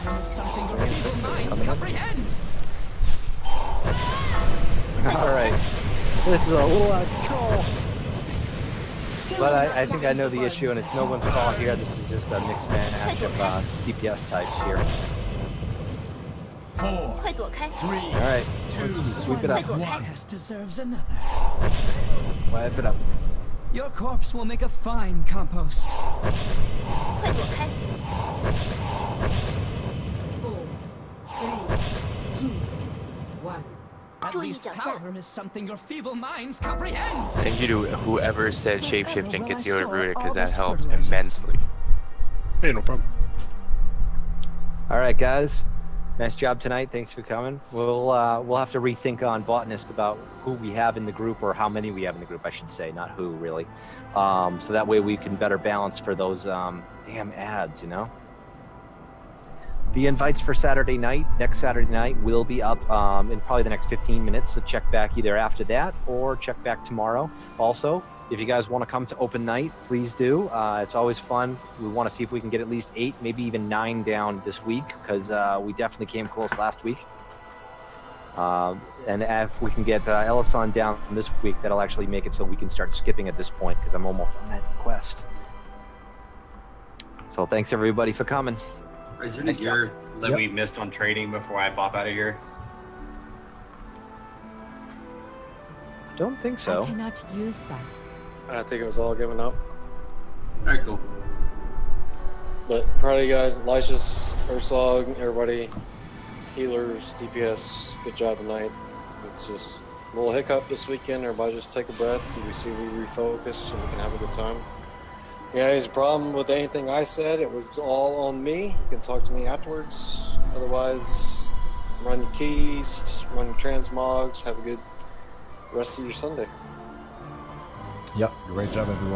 All right. This is a little out of control. But I think I know the issue, and it's no one's fault here. This is just a mixed match of DPS types here. 快躲开！ All right, let's sweep it up. 快躲开！ deserves another. Wipe it up. Your corpse will make a fine compost. 快躲开！ At least power is something your feeble minds comprehend. Thank you to whoever said shapeshifting gets you rooted, because that helped immensely. Hey, no problem. All right, guys. Nice job tonight. Thanks for coming. We'll have to rethink on botanist about who we have in the group, or how many we have in the group, I should say, not who really. So that way we can better balance for those damn ads, you know. The invites for Saturday night, next Saturday night, will be up in probably the next 15 minutes. So check back either after that or check back tomorrow. Also, if you guys want to come to open night, please do. It's always fun. We want to see if we can get at least 8, maybe even 9 down this week, because we definitely came close last week. And if we can get Ellison down this week, that'll actually make it so we can start skipping at this point, because I'm almost on that quest. So thanks everybody for coming. Is there any gear that we missed on trading before I pop out of here? I don't think so. I cannot use that. I think it was all given up. Alright, cool. But proud of you guys, Lysias, Ursog, everybody, healers, DPS, good job tonight. It's just a little hiccup this weekend. Everybody just take a breath so we see we refocus and we can have a good time. Yeah, there's a problem with anything I said. It was all on me. You can talk to me afterwards. Otherwise, run your keys, run your transmogs. Have a good rest of your Sunday. Yep, great job, everyone.